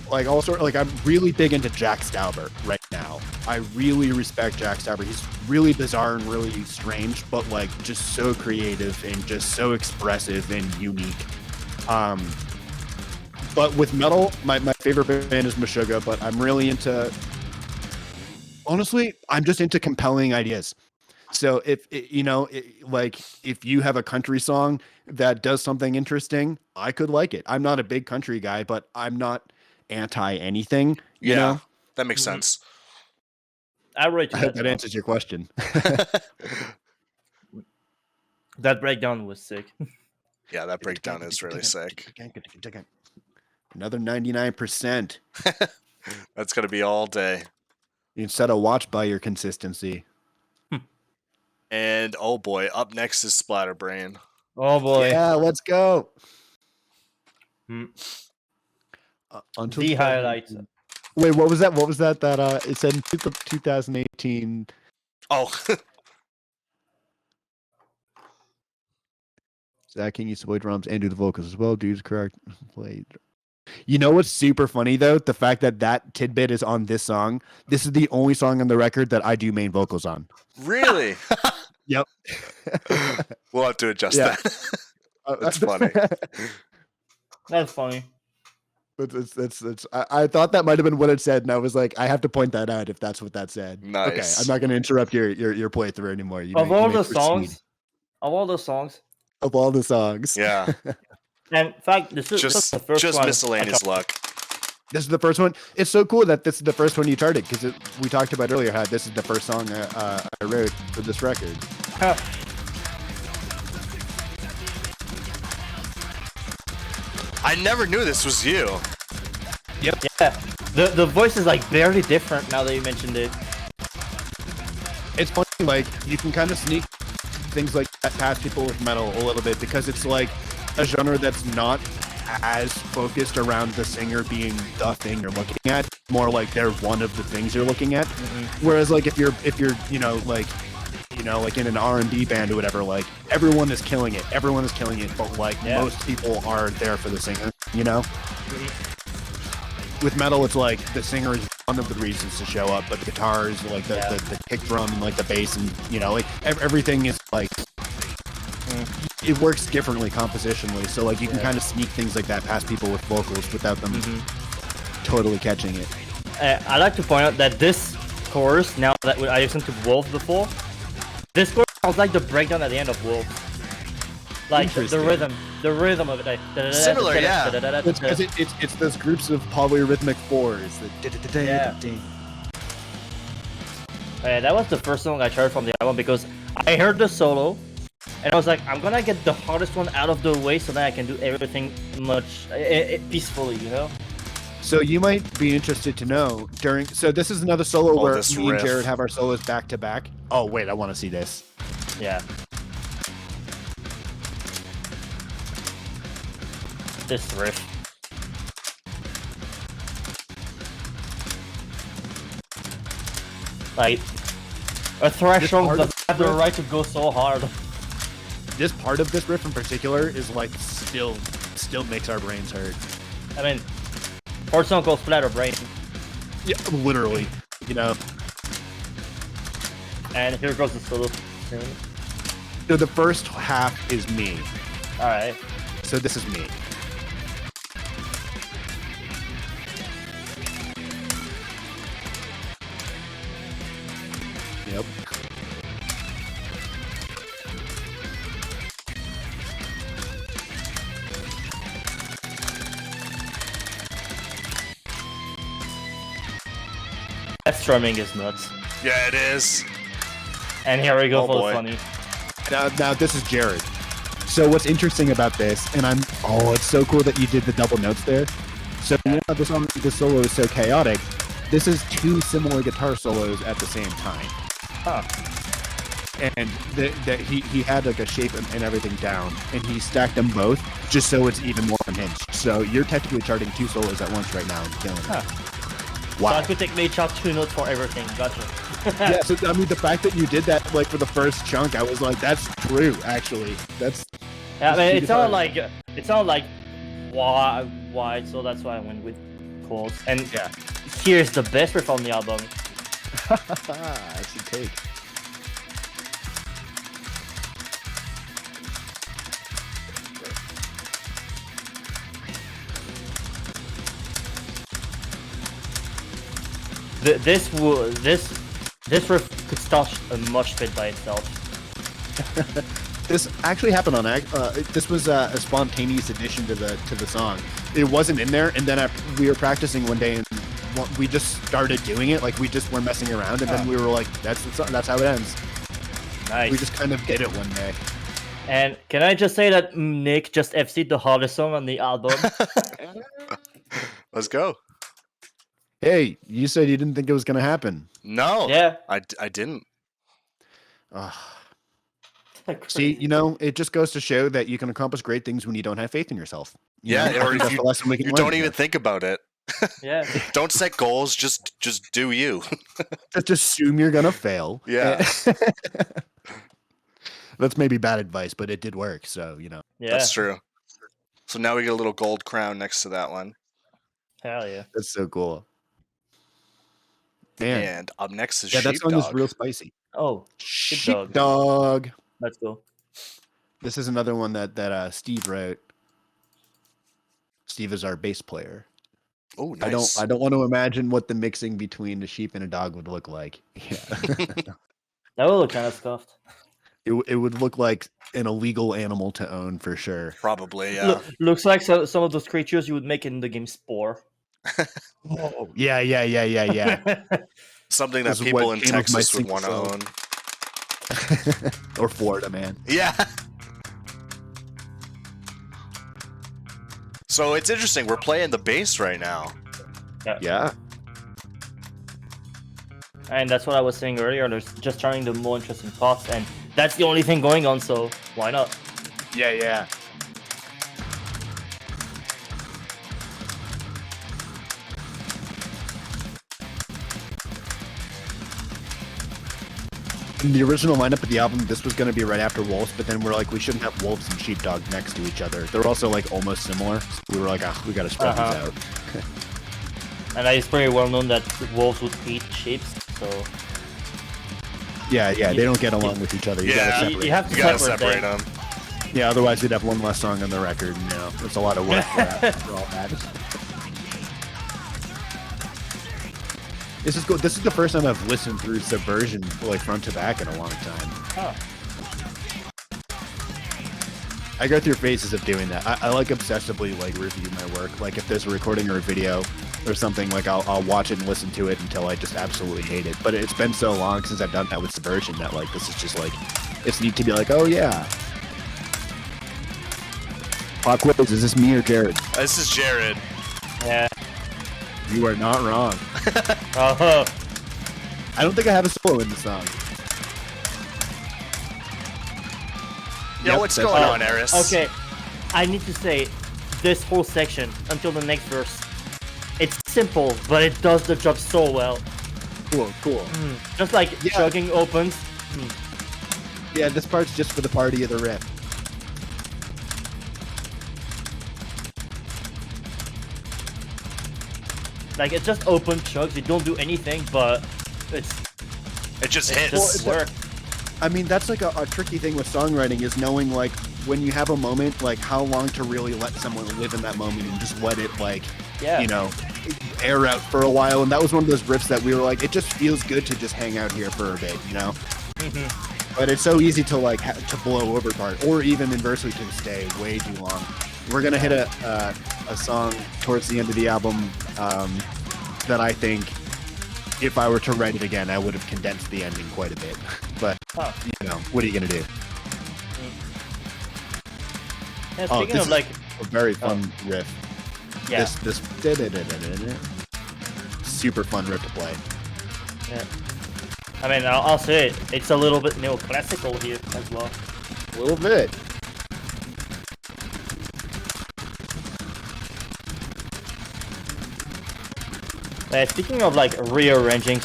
like also like I'm really big into Jack Stauber right now. I really respect Jack Stauber. He's really bizarre and really strange, but like just so creative and just so expressive and unique. But with metal, my favorite band is Meshuggah, but I'm really into, honestly, I'm just into compelling ideas. So like if you have a country song that does something interesting, I could like it. I'm not a big country guy, but I'm not anti anything, Yeah, that makes Mhm. sense. I relate to I hope that. that answers your question. That breakdown was sick. Yeah, that breakdown is really sick. Another 99%. That's gonna be all day. You can set a watch by your consistency. And oh boy, up next is Splatterbrain. Oh boy. Yeah, let's go. Hmm. Until The highlights. 2018. Wait, what was that? What was that? That it said in 2018. Oh, Zach King used to play drums and do the vocals as well. Dude's correct. Played. You know what's super funny though? The fact that that tidbit is on this song. This is the only song on the record that I do main vocals on. really? Yep. We'll have to adjust Yeah. that. That's funny. That's funny. I thought that might have been what it said, and I was like, I have to point that out if that's what that said. Nice. Okay, I'm not going to interrupt your playthrough anymore. Of all the proceed. songs, Of all the songs. Yeah. and in fact, this is Just the first one. miscellaneous luck. This is the first one. It's so cool that this is the first one you charted because we talked about earlier how this is the first song I wrote for this record. I never knew this was you. Yep. Yeah, the voice is like very different now that you mentioned it. It's funny, like you can kind of sneak things like that past people with metal a little bit because it's like a genre that's not as focused around the singer being the thing you're looking at, more like they're one of the things you're looking at. Whereas like if you're like in an R&B band or whatever, like everyone is killing it, but like most people are there for the singer, you know. With metal, it's like the singer is one of the reasons to show up, but the guitars, like the kick drum, and like the bass, and like everything is like it works differently compositionally. So like you can kind of sneak things like that past people with vocals without them totally catching it. I like to point out that this chorus, now that I listened to Wolf before, this chorus sounds like the breakdown at the end of Wolf. Like the rhythm of it. Like, Similar, yeah. It's because it's those groups of polyrhythmic fours. Yeah, that was the first song I heard from the album because I heard the solo, and I was like, I'm gonna get the hardest one out of the way so that I can do everything much peacefully, you know. So you might be interested to know so this is another solo where me and Jared have our solos back to back. Oh wait, I want to see this. Yeah. This riff. Like a threshold doesn't have the right to go so hard. This part of this riff in particular is like still makes our brains hurt. I mean, or song called Splatterbrain. Yeah, literally, And here goes the solo. So the first half is me. Alright. So this is me. Yep. That strumming is nuts. Yeah, it is. And here we go Oh, for boy. the funny. Now this is Jared. So what's interesting about this, and it's so cool that you did the double notes there. So this solo is so chaotic. This is two similar guitar solos at the same time. Huh. And that he had like a shape and everything down, and he stacked them both just so it's even more unhinged. So you're technically charting two solos at once right now and killing it. Huh. Wow. So I could take me chart 2 notes for everything. Gotcha. Yeah, so I mean the fact that you did that like for the first chunk, I was like, that's true. Actually, that's. Yeah, I mean, it sounded like wide, so that's why I went with chords. And Yeah. here's the best riff on the album. Actually, take. This This riff could start a mosh pit by itself. This actually happened on this was a spontaneous addition to the song. It wasn't in there, and then we were practicing one day, and we just started doing it. Like we just were messing around, and then we were like, "That's how it ends." Nice. We just kind of did it one day. And can I just say that Nick just FC'd the hardest song on the album? Let's go. Hey, you said you didn't think it was gonna happen. No. Yeah. I didn't. See, it just goes to show that you can accomplish great things when you don't have faith in yourself. Or if you don't even here. think about it. Yeah. Don't set goals. Just do you. Just assume you're gonna fail. Yeah. That's maybe bad advice, but it did work. So Yeah. That's true. So now we get a little gold crown next to that one. Hell yeah. That's so cool. Man. And up next is that song Sheepdog. is real spicy. Oh, Sheepdog. let's go. This is another one that Steve wrote. Steve is our bass player. Oh, nice. I don't want to imagine what the mixing between a sheep and a dog would look like. Yeah. That would look kind of scuffed. It would look like an illegal animal to own for sure. Probably, yeah. Looks like some of those creatures you would make in the game Spore. Oh, yeah. Something that This is people what in came of my Texas would want to single own. Or Florida, man. Yeah. So it's interesting. We're playing the bass right now. Yeah. And that's what I was saying earlier. There's just turning the more interesting parts, and that's the only thing going on. So why not? Yeah. In the original lineup of the album, this was going to be right after Wolves, but then we're like, we shouldn't have Wolves and Sheepdog next to each other. They're also like almost similar. So we were like, we got to spread these out. And it's pretty well known that wolves would eat sheep, so Yeah, they don't get along with each other. You you have to separate them. Yeah, otherwise we'd have one less song on the record. It's a lot of work for all that. This is good. This is the first time I've listened through Subversion like front to back in a long time. Oh. I go through phases of doing that. I like obsessively like review my work. Like if there's a recording or a video or something, like I'll watch it and listen to it until I just absolutely hate it. But it's been so long since I've done that with Subversion that like this is just like it's neat to be like, oh yeah. Pop quiz, is this me or Jared? This is Jared. Yeah. You are not wrong. Oh. I don't think I have a solo in the song. Yo, what's going on, Eris? Okay, I need to say, this whole section until the next verse, it's simple, but it does the job so well. Cool. Just like chugging opens. Yeah, this part's just for the party of the riff. Like it just open chugs. You don't do anything, but it just hits. hits. I mean, that's like a tricky thing with songwriting is knowing like when you have a moment, like how long to really let someone live in that moment and just let it like, air out for a while. And that was one of those riffs that we were like, it just feels good to just hang out here for a bit, But it's so easy to like to blow over part, or even inversely to stay way too long. We're gonna hit a song towards the end of the album that I think, if I were to write it again, I would have condensed the ending quite a bit. But what are you gonna do? Yeah, speaking of like a very fun riff. Yeah. This super fun riff to play. Yeah. I mean, I'll say it. It's a little bit neoclassical here as well. A little bit. Speaking of like rearranging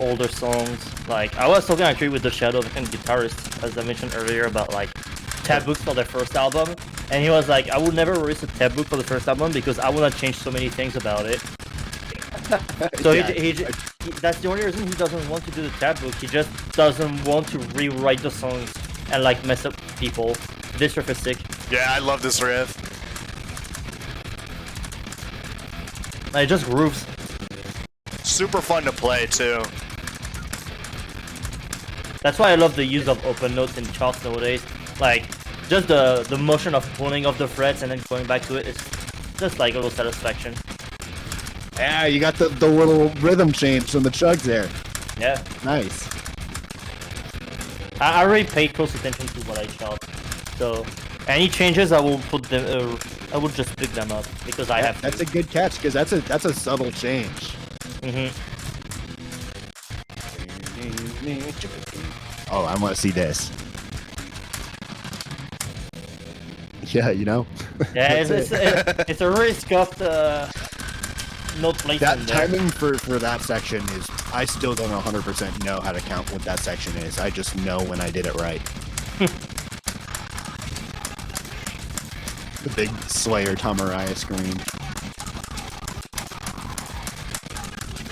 older songs, like I was talking actually with the Shadow of a guitarist, as I mentioned earlier, about like tab books for their first album, and he was like, I would never release a tab book for the first album because I would not change so many things about it. So he that's the only reason he doesn't want to do the tab book. He just doesn't want to rewrite the songs and like mess up people. This riff is sick. Yeah, I love this riff. It just grooves. Super fun to play too. That's why I love the use of open notes in charts nowadays. Like, just the motion of pulling off the frets and then going back to it is just like a little satisfaction. Yeah, you got the little rhythm change from the chugs there. Yeah. Nice. I really pay close attention to what I chart. So any changes, I will put them. I will just pick them up because I have. That's a good catch because that's a subtle change. Oh, I want to see this. Yeah, you know. Yeah, it's a really scuffed note placement. That timing for that section is, I still don't 100% know how to count what that section is. I just know when I did it right. The big Slayer Tamaraya scream.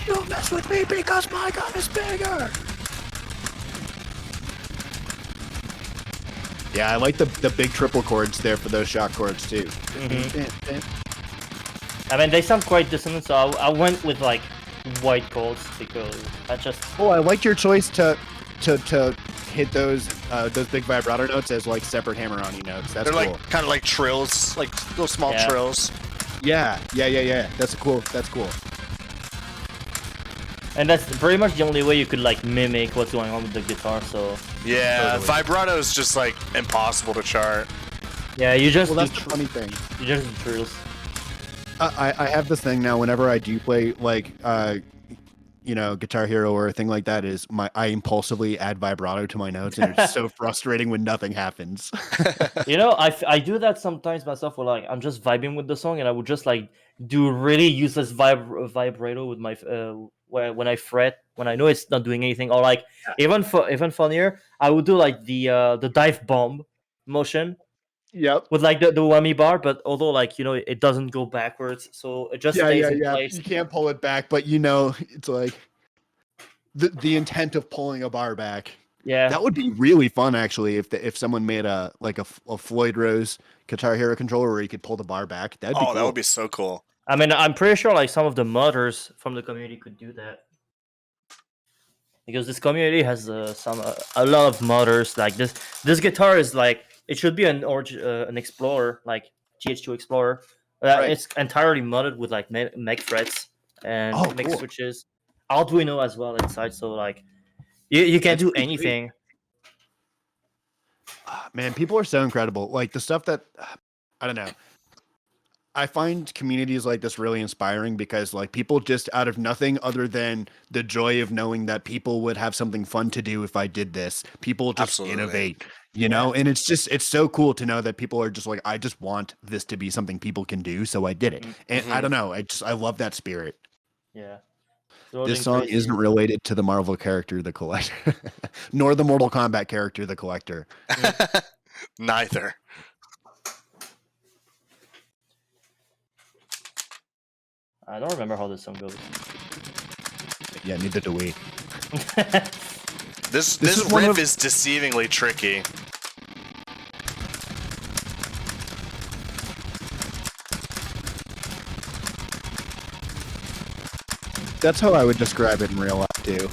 You don't mess with me because my gun is bigger! Yeah, I like the big triple chords there for those shock chords too. I mean, they sound quite dissonant, so I went with like white chords because I just. Oh, I like your choice to hit those big vibrato notes as like separate hammer-on notes. That's They're cool. like kind of like trills, like little small trills. Yeah. That's cool. And that's pretty much the only way you could like mimic what's going on with the guitar. So. Yeah, vibrato is just like impossible to chart. Yeah, you just. Well, that's the funny thing. You just do trills. I have this thing now. Whenever I do play like Guitar Hero or a thing like that, I impulsively add vibrato to my notes, and it's so frustrating when nothing happens. I do that sometimes myself. Where like I'm just vibing with the song, and I would just like do really useless vibrato with my when I fret, when I know it's not doing anything, or like even funnier, I would do like the dive bomb motion. Yep. With like the whammy bar, but although like it doesn't go backwards, so it just stays in place. You can't pull it back, but it's like the intent of pulling a bar back. Yeah, that would be really fun actually. If someone made a Floyd Rose Guitar Hero controller where you could pull the bar back, that'd be cool. That would be so cool. I mean, I'm pretty sure like some of the modders from the community could do that. Because this community has a lot of modders. Like this guitar is like, it should be an Explorer, like GH2 Explorer. Right. It's entirely modded with like mech frets and mech cool. switches. Arduino as well inside, so like you can do anything. Man, people are so incredible. Like the stuff that I don't know. I find communities like this really inspiring because like people just out of nothing other than the joy of knowing that people would have something fun to do if I did this. People just innovate, you know, and it's so cool to know that people are just like, I just want this to be something people can do. So I did it. And I don't know. I love that spirit. Yeah. This song isn't related to the Marvel character, the Collector, nor the Mortal Kombat character, the Collector. Neither. I don't remember how this song goes. Yeah, neither do we. This riff is deceivingly tricky. That's how I would describe it in real life too.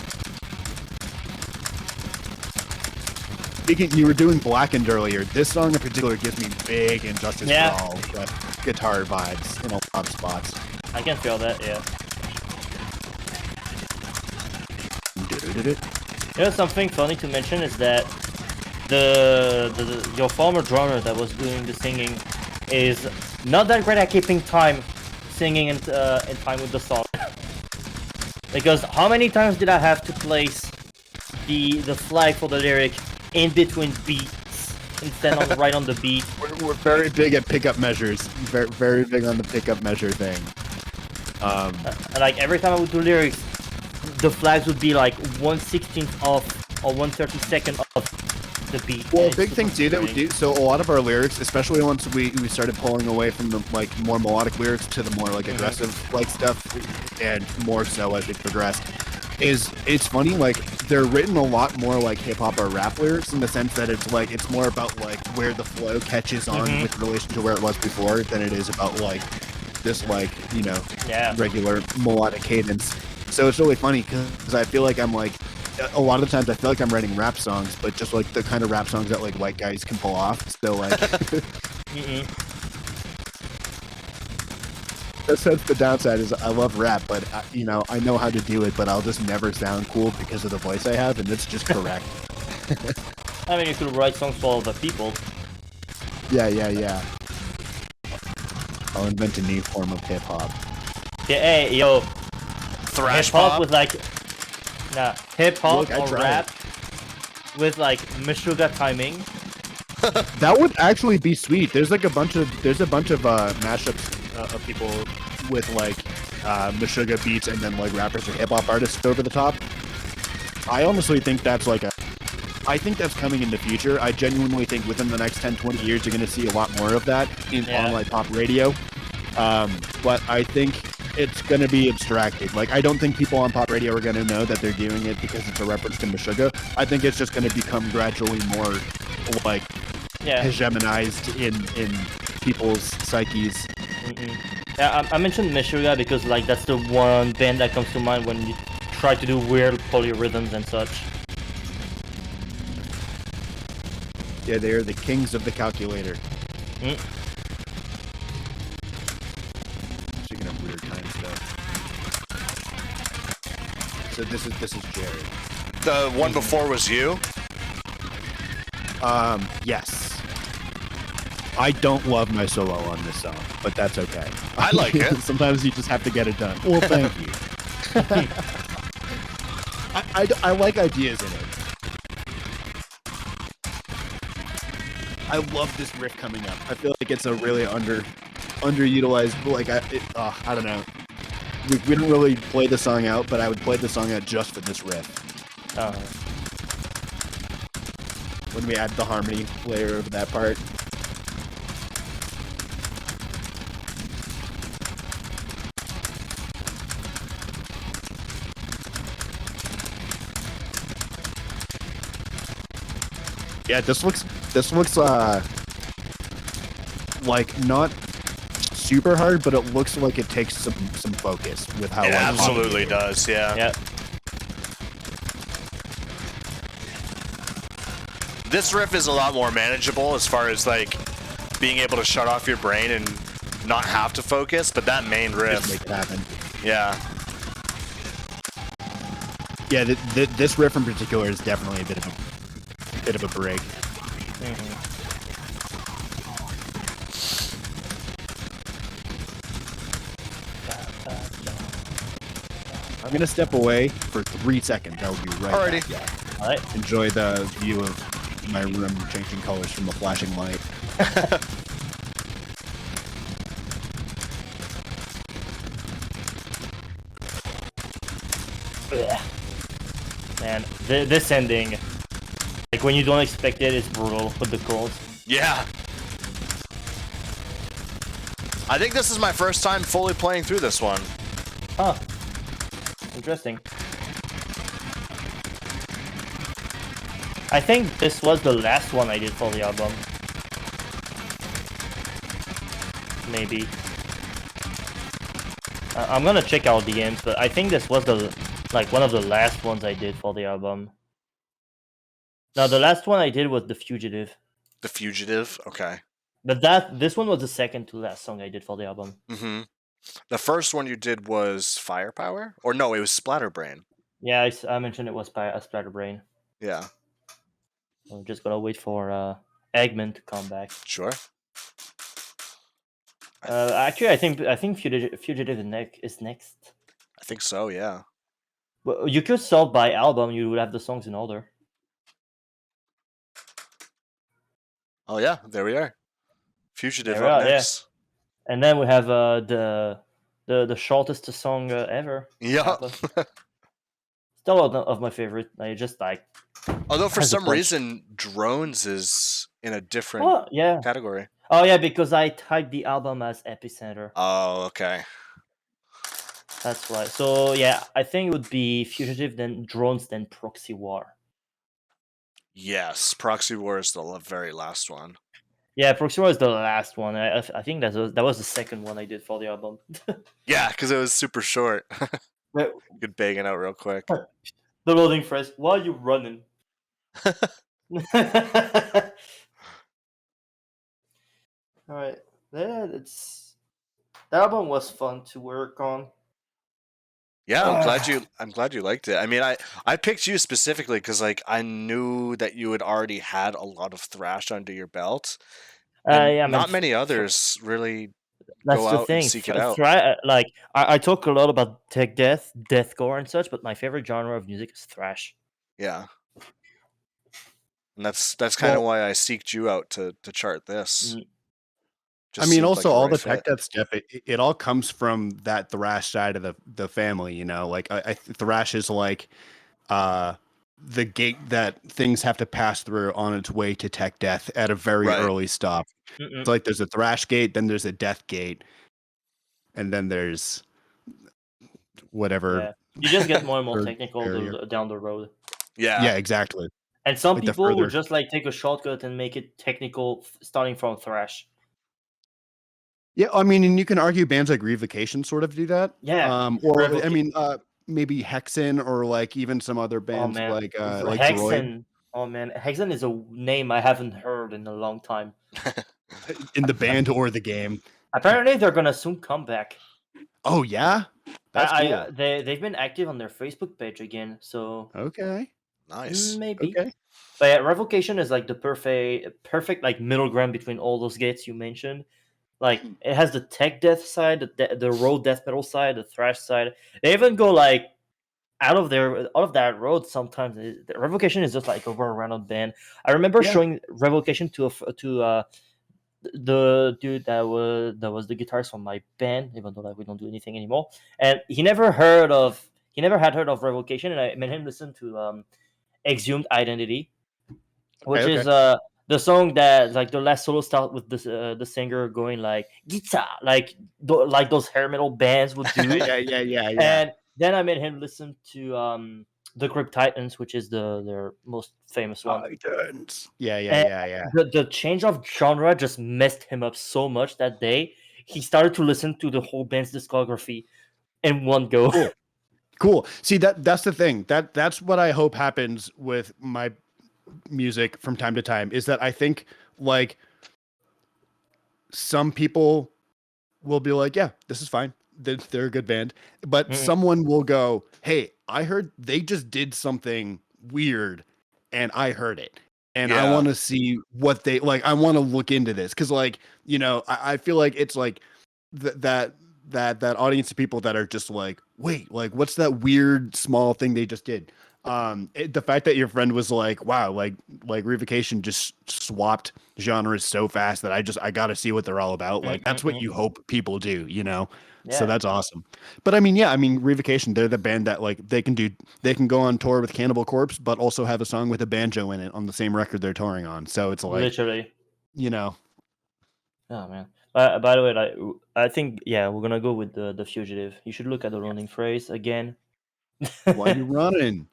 Speaking, you were doing Blackened earlier. This song in particular gives me big Injustice for All guitar vibes in a lot of spots. I can feel that, yeah. Something funny to mention is that your former drummer that was doing the singing is not that great at keeping time singing in time with the song. Because how many times did I have to place the flag for the lyric in between beats instead of right on the beat? We're very big at pickup measures. Very, very big on the pickup measure thing. Like every time I would do lyrics, the flags would be like 1/16 off or 1/32 off the beat. Well, a big thing too that we do. So a lot of our lyrics, especially once we started pulling away from the like more melodic lyrics to the more like aggressive like stuff, and more so as we progressed, it's funny, like they're written a lot more like hip hop or rap lyrics in the sense that it's more about like where the flow catches on with relation to where it was before than it is about like this like regular melodic cadence. So it's really funny because I feel like I'm like a lot of the times I feel like I'm writing rap songs, but just like the kind of rap songs that like white guys can pull off. So like, that's the downside is I love rap, but I know how to do it, but I'll just never sound cool because of the voice I have, and it's just correct. I mean, you could write songs for other people. Yeah. I'll invent a new form of hip hop. Yeah, hey, yo, Thrash hip hop pop. with like, hip hop Look, I or tried. rap with like Meshuggah timing. That would actually be sweet. There's a bunch of mashups of people with like Meshuggah beats and then like rappers or hip hop artists over the top. I honestly think that's I think that's coming in the future. I genuinely think within the next 10, 20 years, you're going to see a lot more of that on like pop radio. But I think it's going to be abstracted. Like, I don't think people on pop radio are going to know that they're doing it because it's a reference to Meshuggah. I think it's just going to become gradually more like hegemonized in people's psyches. Yeah, I mentioned Meshuggah because like that's the one band that comes to mind when you try to do weird polyrhythms and such. Yeah, they are the kings of the calculator. Speaking of weird kind of stuff. So this is Jared. The one before was you? Yes. I don't love my solo on this song, but that's okay. I like it. Sometimes you just have to get it done. Well, thank you. I like ideas in it. I love this riff coming up. I feel like it's a really underutilized. Like I don't know. We didn't really play the song out, but I would play the song out just for this riff. When we add the harmony layer over that part. Yeah, this looks like not super hard, but it looks like it takes some focus with how It like, absolutely does, yeah. Yep. This riff is a lot more manageable as far as like being able to shut off your brain and not have to focus, but that main just riff, make it happen. yeah. Yeah, this riff in particular is definitely a bit of a break. I'm gonna step away for 3 seconds. I'll be right Alrighty. back. Yeah. Alright. Enjoy the view of my room changing colors from a flashing light. Man, this ending, like when you don't expect it, it's brutal with the calls. Yeah. I think this is my first time fully playing through this one. Huh. Interesting. I think this was the last one I did for the album. Maybe. I'm gonna check out DMs, but I think this was one of the last ones I did for the album. No, the last one I did was The Fugitive. The Fugitive, okay. But this one was the second to last song I did for the album. Mm-hmm. The first one you did was Firepower? Or no, it was Splatterbrain. Yeah, I mentioned it was by a Splatterbrain. Yeah. I'm just gonna wait for Eggman to come back. Sure. Actually, I think Fugitive is next. I think so, yeah. Well, you could sort by album. You would have the songs in order. Oh yeah, there we are. Fugitive There we up are, yeah. next. And then we have the shortest song ever. Yeah. Still one of my favorite. I just like. Although for has a some punch. reason, Drones is in a different yeah. category. Oh yeah, because I typed the album as Epicenter. Oh, okay. That's right. So yeah, I think it would be Fugitive, then Drones, then Proxy War. Yes, Proxy War is the very last one. Yeah, Proxy War is the last one. I think that was the second one I did for the album. Yeah, because it was super short. But Good banging out real quick. but The loading phrase. Why are you running? All right. Yeah, that album was fun to work on. Yeah, I'm glad you liked it. I mean, I picked you specifically because like I knew that you had already had a lot of thrash under your belt, and Yeah, I mean, not many others really that's go the out and thing. seek it out. Like I talk a lot about tech death, deathcore, and such, but my favorite genre of music is thrash. Yeah, and that's kind of Well, why I seeked you out to chart this. mm, I Just mean, seemed like also the all right the tech fit. death stuff. It all comes from that thrash side of the family. You know, like thrash is like the gate that things have to pass through on its way to tech death at a very Right. early stop. mm-mm. It's like there's a thrash gate, then there's a death gate, and then there's whatever. Yeah, you just get more and more third technical barrier. down the road. Yeah. Yeah, exactly. And some Like the people will further. just like take a shortcut and make it technical, starting from thrash. Yeah, I mean, and you can argue bands like Revocation sort of do that. Yeah, Or I Revoca- mean, maybe Hexen or like even some other Oh bands man, like Droid. Hexen. Oh man, Hexen is a name I haven't heard in a long time. In the band or the game. Apparently, they're gonna soon come back. Oh yeah, that's cool. They've been active on their Facebook page again, so Okay, Nice. maybe. okay. But yeah, Revocation is like the perfect like middle ground between all those gates you mentioned. Like it has the tech death side, the road death metal side, the thrash side. They even go like out of that road sometimes. The Revocation is just like a well-rounded band. I remember Yeah. showing Revocation to the dude that was the guitarist from my band, even though like we don't do anything anymore, and he never had heard of Revocation, and I made him listen to Exhumed Identity, which Okay. is the song that like the last solo start with the singer going like guitar like those hair metal bands would do. yeah. And then I made him listen to the Crypt Titans, which is their most famous one. Yeah. The change of genre just messed him up so much that day. He started to listen to the whole band's discography in one go. Cool. See that's the thing. That's what I hope happens with my music from time to time is that I think like some people will be like, yeah, this is fine. They're a good band, but someone will go, hey, I heard they just did something weird and I heard it. And I want to see what they like. I want to look into this. Cause like, you know, I feel like it's like that audience of people that are just like, wait, like what's that weird small thing they just did? The fact that your friend was like, wow, like Revocation just swapped genres so fast that I got to see what they're all about. Like that's what you hope people do, you know? Yeah. So that's awesome. But I mean, Revocation, they're the band that like they can go on tour with Cannibal Corpse, but also have a song with a banjo in it on the same record they're touring on. So it's like, literally, you know. Oh man. By the way, like I think we're gonna go with the Fugitive. You should look at the loading phrase again. Why you running?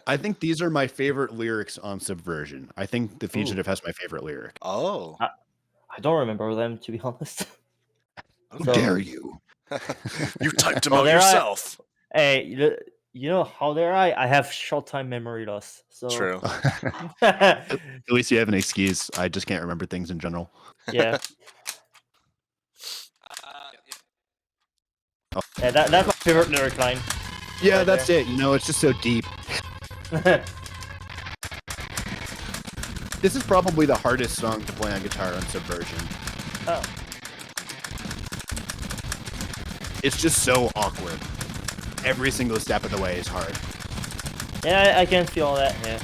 I think these are my favorite lyrics on Subversion. I think The Fugitive has my favorite lyric. Oh. I don't remember them, to be honest. How dare you? You typed them out yourself. Hey, you know how dare I? I have short-time memory loss. So True. At least you have an excuse. I just can't remember things in general. Yeah. Yeah, that's my favorite lyric line. Yeah, right that's there. it. You know, it's just so deep. This is probably the hardest song to play on guitar on Subversion. Oh. It's just so awkward. Every single step of the way is hard. Yeah, I can feel that. Yeah.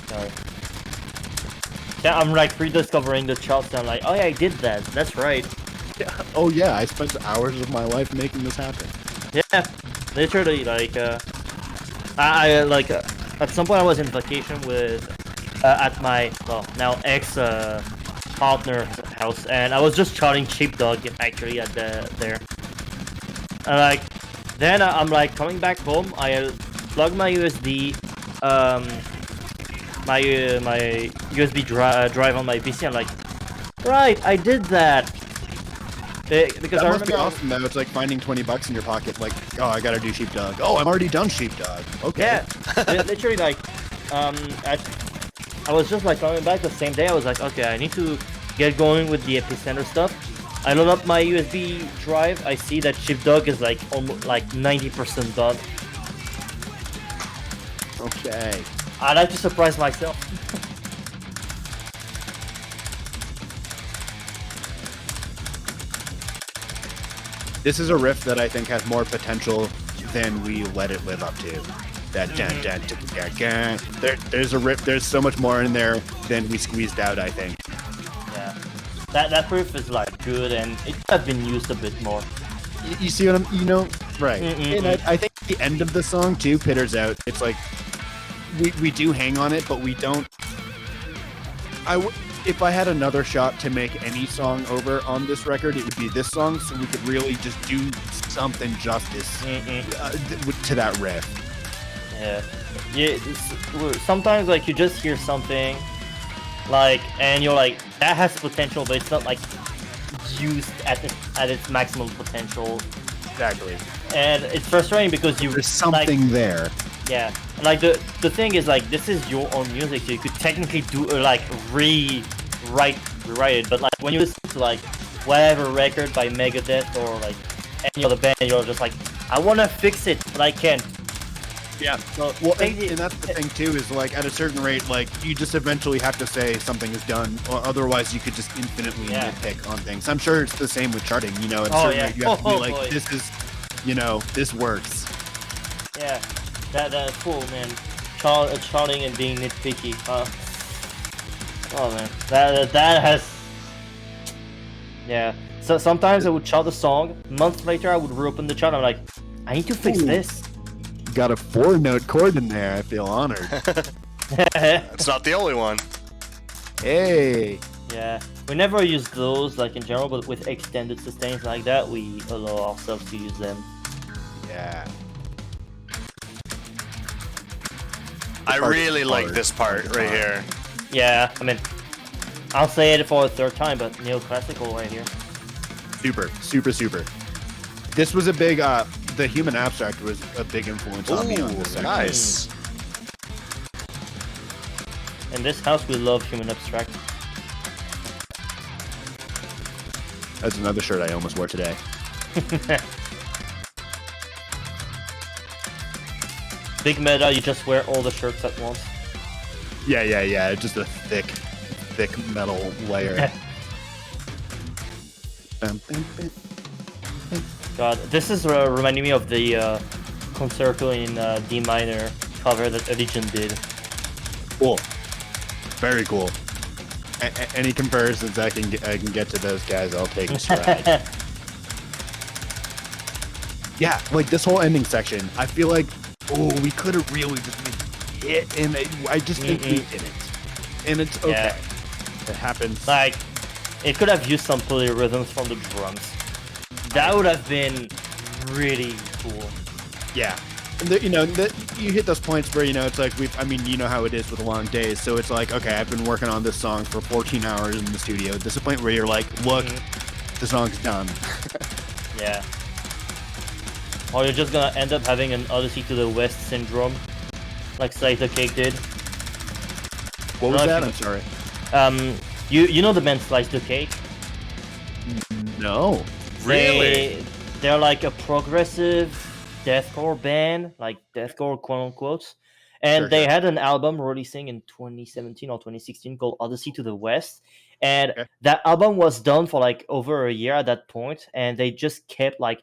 Sorry. Yeah, I'm like rediscovering the charts. And I'm like, oh yeah, I did that. That's right. Yeah. Oh yeah, I spent hours of my life making this happen. Yeah, literally. Like, I like at some point I was in vacation with at my now ex partner's house, and I was just charting Sheepdog actually at there. And like, then I'm like coming back home. I plug my USB, my USB drive on my PC. I'm like, right, I did that. Because That I must be remember awesome though. It's like finding $20 in your pocket. Like, oh, I gotta do Sheepdog. Oh, I'm already done Sheepdog. Okay. Yeah, literally like, I was just like coming back the same day. I was like, okay, I need to get going with the Epicenter stuff. I load up my USB drive. I see that Sheepdog is like almost like 90% done. Okay. I like to surprise myself. This is a riff that I think has more potential than we let it live up to. That there's a riff. There's so much more in there than we squeezed out. I think. Yeah, that riff is like good, and it could have been used a bit more. You see what I'm? Right. And I think the end of the song too pitters out. It's like we do hang on it, but we don't. If I had another shot to make any song over on this record, it would be this song, so we could really just do something justice to that riff. Yeah. Sometimes like you just hear something, like, and you're like, that has potential, but it's not like used at its maximum potential. Exactly. And it's frustrating because there's something like, there. Yeah. Like the thing is like this is your own music, so you could technically do like rewrite it, but like when you listen to like whatever record by Megadeth or like any other band, you're just like, I wanna fix it, but I can't. Yeah. So, well, and that's the thing too, is like at a certain rate, like you just eventually have to say something is done, or otherwise you could just infinitely nitpick on things. I'm sure it's the same with charting. At a certain rate, you have to be like, boy. This is, this works. Yeah. That's cool, man. Charting and being nitpicky. Oh man, that has. Yeah. So sometimes I would chart the song. Months later, I would reopen the chart. I'm like, I need to fix this. Got a 4-note chord in there. I feel honored. It's not the only one. Hey. Yeah, we never use those like in general, but with extended sustains like that, we allow ourselves to use them. Yeah. I really like this part right here. Yeah, I mean, I'll say it for a third time, but neoclassical right here. Super. This was a big, the Human Abstract was a big influence on me on this section. Nice. In this house, we love Human Abstract. That's another shirt I almost wore today. Big meta, you just wear all the shirts at once. Yeah. Just a thick metal layer. God, this is reminding me of the concerto in D minor cover that Allegiant did. Cool. Very cool. Any comparisons I can get to those guys, I'll take a stride. Yeah, like this whole ending section, I feel like, we could have really just made it, and I just think we didn't. And it's okay. Yeah. It happens. Like, it could have used some polyrhythms from the drums. That would have been really cool. Yeah. And you hit those points where, it's like, you know how it is with long days, so it's like, okay, I've been working on this song for 14 hours in the studio. There's a point where you're like, look, the song's done. Yeah. Or you're just gonna end up having an Odyssey to the West syndrome, like Slice the Cake did. What was that? I'm sorry. You know the band Slice the Cake? No. Really? They're like a progressive deathcore band, like deathcore quote unquote. And they had an album releasing in 2017 or 2016 called Odyssey to the West. And that album was done for like over a year at that point, and they just kept like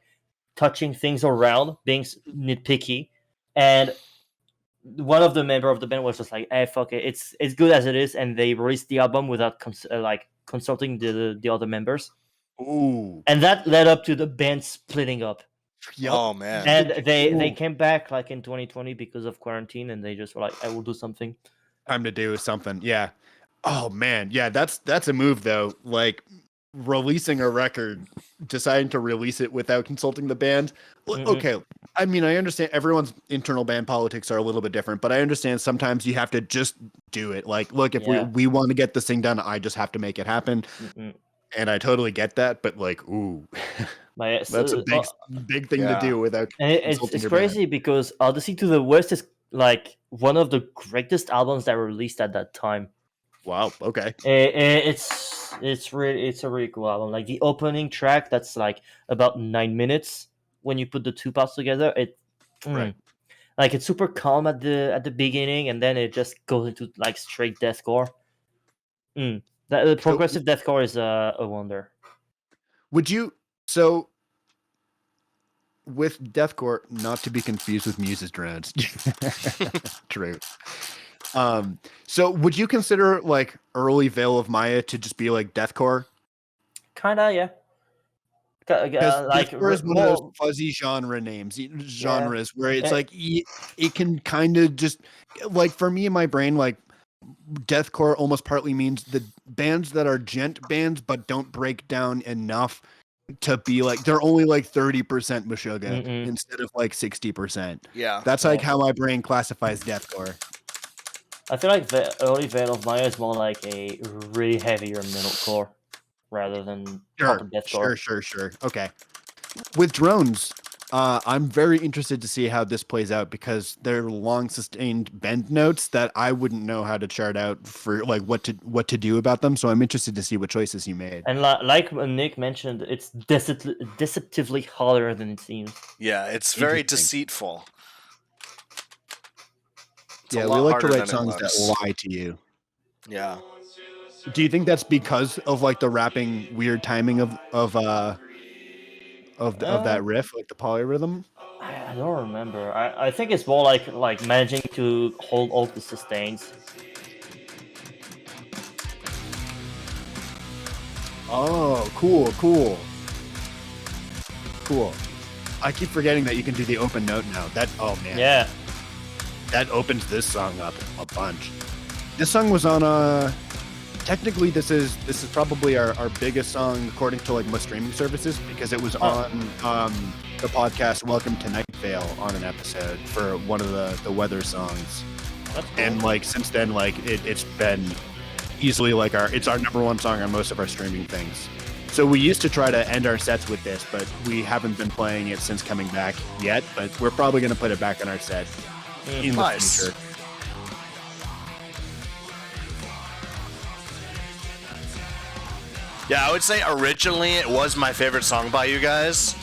touching things around, being nitpicky. And one of the members of the band was just like, "Hey, fuck it, it's good as it is," and they released the album without consulting the other members. Ooh. And that led up to the band splitting up. Yep. Oh man. And they came back like in 2020 because of quarantine, and they just were like, "I will do something." Time to do something. Yeah. Oh man. Yeah, that's a move though. Like releasing a record, deciding to release it without consulting the band. Okay. I mean, I understand everyone's internal band politics are a little bit different, but I understand sometimes you have to just do it. Like, look, if we want to get this thing done, I just have to make it happen. and I totally get that, but like, ooh, But that's a big thing to Yeah. do without and consulting it's your band. crazy because Odyssey to the West is like one of the greatest albums that were released at that time. Wow. Okay. It's a really cool album. Like the opening track, that's like about 9 minutes. When you put the two parts together, Right. like it's super calm at the beginning, and then it just goes into like straight deathcore. The So progressive deathcore is a wonder. would you? So with deathcore, not to be confused with Muse's drones. True. So would you consider like early Veil of Maya to just be like deathcore? Kinda, yeah. Because Like deathcore is one of those more, fuzzy genres where it's eh, like it can kind of just like for me in my brain, like deathcore almost partly means the bands that are gent bands but don't break down enough to be like they're only like 30% Meshuggah mm-mm, instead of like 60%. Yeah. That's like yeah. how my brain classifies deathcore. I feel like the early Veil of Maya is more like a really heavier metalcore rather than proper deathcore. Sure. Okay. With drones, I'm very interested to see how this plays out because they're long sustained bend notes that I wouldn't know how to chart out for like what to do about them. So I'm interested to see what choices you made. And like Nick mentioned, it's deceptively harder than it seems. Yeah, it's very Interesting. deceitful. It's Yeah, a we lot like to harder write than it songs that looks. lie to you. Yeah. Do you think that's because of like the rapping weird timing of Uh, that riff, like the polyrhythm? I don't remember. I think it's more like managing to hold all the sustains. Oh, cool. I keep forgetting that you can do the open note now. Oh man. Yeah. That opens this song up a bunch. This song was on technically this is probably our biggest song according to like most streaming services because it was on the podcast Welcome to Night Vale on an episode for one of the weather songs. That's cool. And like since then like it's been easily like it's our number one song on most of our streaming things. So we used to try to end our sets with this, but we haven't been playing it since coming back yet, but we're probably going to put it back in our set in the future. Yeah, I would say originally it was my favorite song by you guys,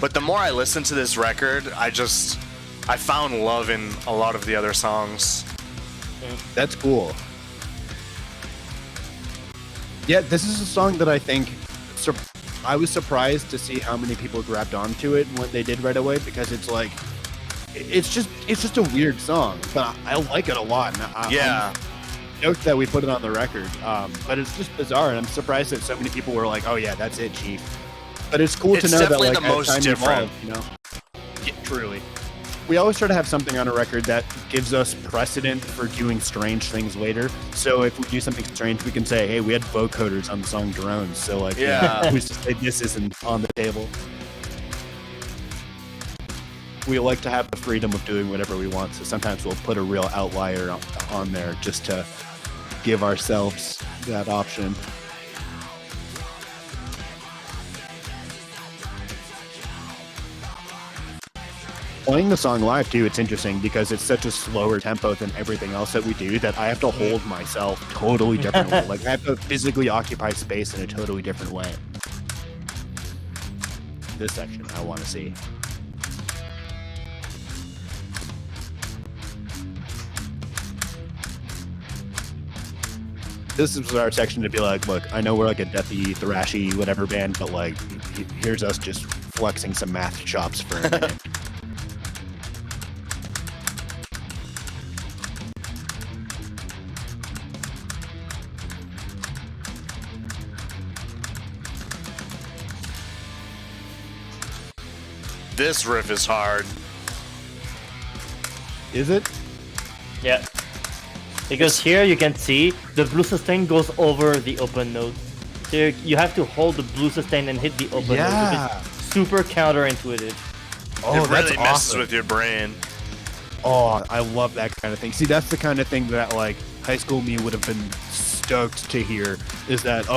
but the more I listened to this record, I found love in a lot of the other songs. That's cool. Yeah, this is a song that I think I was surprised to see how many people grabbed onto it when they did right away because it's like it's just a weird song, but I like it a lot. And I'm stoked that we put it on the record, but it's just bizarre, and I'm surprised that so many people were like, "Oh yeah, that's it, Chief." But it's cool to know that like the most as time different. evolved, you know. Yeah, truly. We always try to have something on a record that gives us precedent for doing strange things later. So if we do something strange, we can say, "Hey, we had vocoders on the song Drones." So like, who's to say this isn't on the table? We like to have the freedom of doing whatever we want. So sometimes we'll put a real outlier on there just to give ourselves that option. Playing the song live too, it's interesting because it's such a slower tempo than everything else that we do that I have to hold myself totally differently. Like I have to physically occupy space in a totally different way. This section I want to see. This is our section to be like, look, I know we're like a deathy, thrashy, whatever band, but like, here's us just flexing some math chops for a minute. This riff is hard. Is it? Yeah. Because here you can see the blue sustain goes over the open note. So you have to hold the blue sustain and hit the open note, which is super counterintuitive. Oh, it really messes with your brain. Oh, I love that kind of thing. See, that's the kind of thing that like high school me would have been stoked to hear is that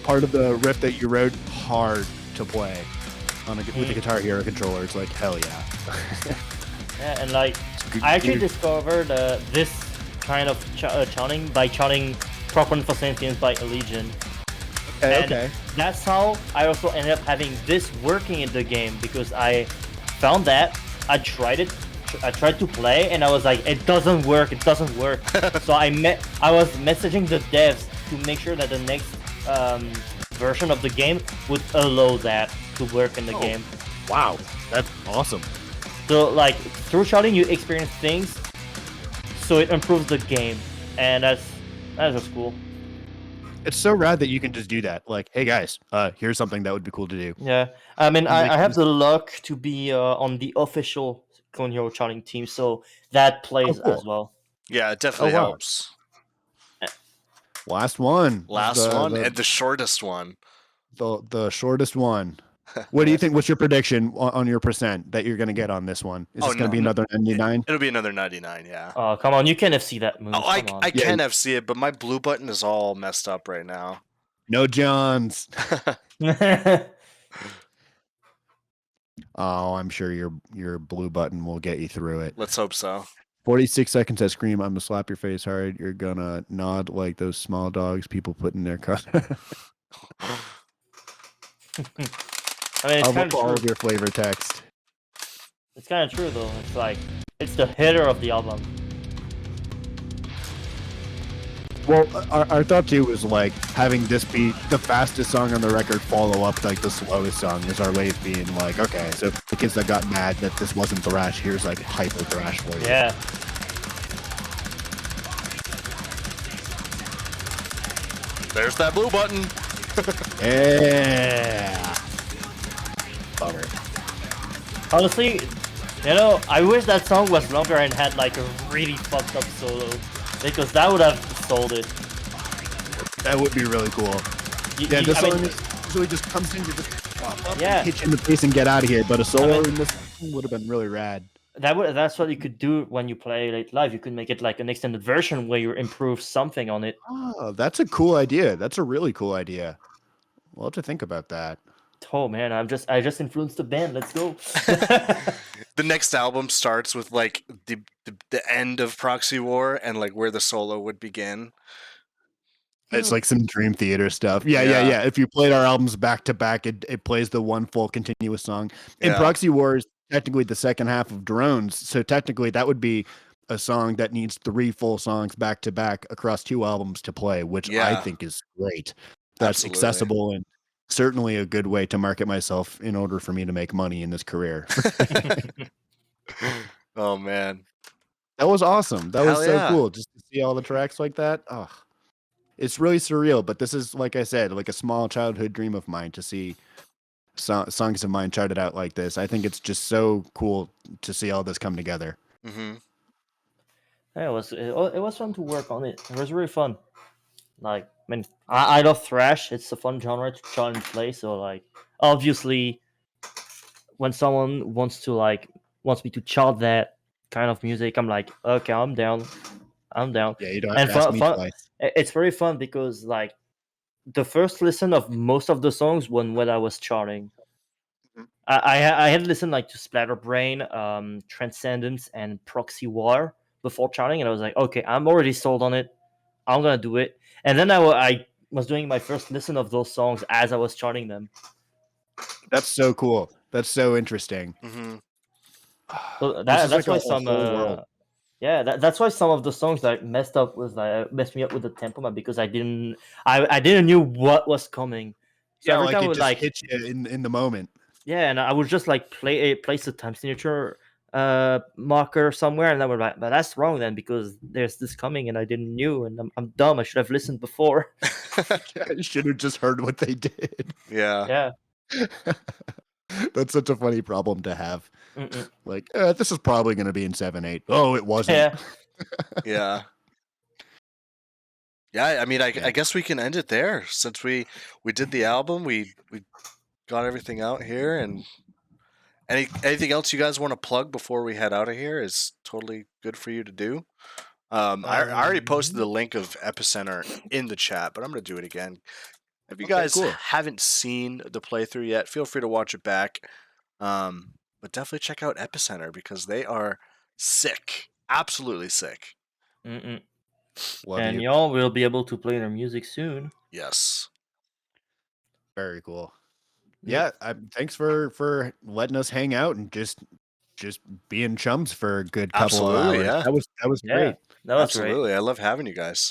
part of the riff that you wrote hard to play on with the Guitar Hero controller. It's like hell yeah. Yeah, and like I actually discovered this kind of chanting by chanting Proper for Sentience by Allegiant. Okay. That's how I also ended up having this working in the game, because I found that I tried it. I tried to play and I was like, it doesn't work. So I was messaging the devs to make sure that the next version of the game would allow that to work in the game. Wow, that's awesome. So like through shouting, you experience things, so it improves the game, and that's just cool. It's so rad that you can just do that. Like, hey guys, here's something that would be cool to do. Yeah, I mean, I have the luck to be on the official Clone Hero charting team, so that plays cool. as well. Yeah, it definitely helps. Last one. And the shortest one. The shortest one. What do you think? What's your prediction on your percent that you're going to get on this one? Is this going to be another 99? It'll be another 99, yeah. Oh, come on. You can FC that move. I can FC it, but my blue button is all messed up right now. No Johns. Oh, I'm sure your blue button will get you through it. Let's hope so. 46 seconds at Scream. I'm going to slap your face hard. You're going to nod like those small dogs people put in their car. I mean, it's kind of all true. of your flavor text. It's kind of true, though. It's like, it's the hitter of the album. Well, our thought too was like having this be the fastest song on the record follow up like the slowest song is our way of being like, okay, so the kids that got mad that this wasn't thrash, here's like hyper thrash for you. Yeah. There's that blue button. Yeah. Bummer. Honestly, I wish that song was longer and had like a really fucked up solo, because that would have sold it. That would be really cool. This song usually just comes in, you just hit you in the face and get out of here. But a solo in this would have been really rad. That's what you could do when you play it live. You could make it like an extended version where you improve something on it. Oh, that's a cool idea. That's a really cool idea. We'll have to think about that. Oh man, I just influenced the band. Let's go. The next album starts with like the end of Proxy War and like where the solo would begin. It's like some Dream Theater stuff. Yeah. If you played our albums back to back, it plays the one full continuous song. And Proxy War is technically the second half of Drones, so technically that would be a song that needs 3 full songs back to back across 2 albums to play, which I think is great. That's accessible and certainly a good way to market myself in order for me to make money in this career. Oh man, that was awesome. That was so cool just to see all the tracks like that. Oh, it's really surreal, but this is, like I said, like a small childhood dream of mine to see songs of mine charted out like this. I think it's just so cool to see all this come together. Mm-hmm. Yeah, it was fun to work on it. It was really fun. Like, I mean, I love thrash. It's a fun genre to try and play. So, like, obviously, when someone wants me to chart that kind of music, I'm like, okay, I'm down. Yeah, you don't have to ask me twice. It's very fun because, like, the first listen of most of the songs when I was charting, I had listened like to Splatterbrain, Transcendence, and Proxy War before charting, and I was like, okay, I'm already sold on it. I'm gonna do it. And then I was doing my first listen of those songs as I was charting them. That's so cool. That's so interesting. Mm-hmm. So that's why that's why some of the songs that messed me up with the tempo, man, because I didn't knew what was coming. So every time it would just hit you in the moment. Yeah, and I would just like place a time signature marker somewhere, and I would like, but that's wrong then because there's this coming and I didn't knew, and I'm dumb. I should have listened before. I should have just heard what they did. Yeah. That's such a funny problem to have. Like, this is probably going to be in 7/8. Oh, it wasn't. Yeah. I mean, I guess we can end it there since we did the album. We got everything out here, and anything else you guys want to plug before we head out of here is totally good for you to do. I already posted the link of Epicenter in the chat, but I'm going to do it again. If you guys cool. haven't seen the playthrough yet, feel free to watch it back. But definitely check out Epicenter because they are sick. Absolutely sick. Mm-mm. Love And you. y'all will be able to play their music soon. Yes. Very cool. Yeah, thanks for letting us hang out and just being chums for a good couple of Absolutely, hours. yeah. That was Yeah, great. that was great. Absolutely. I love having you guys.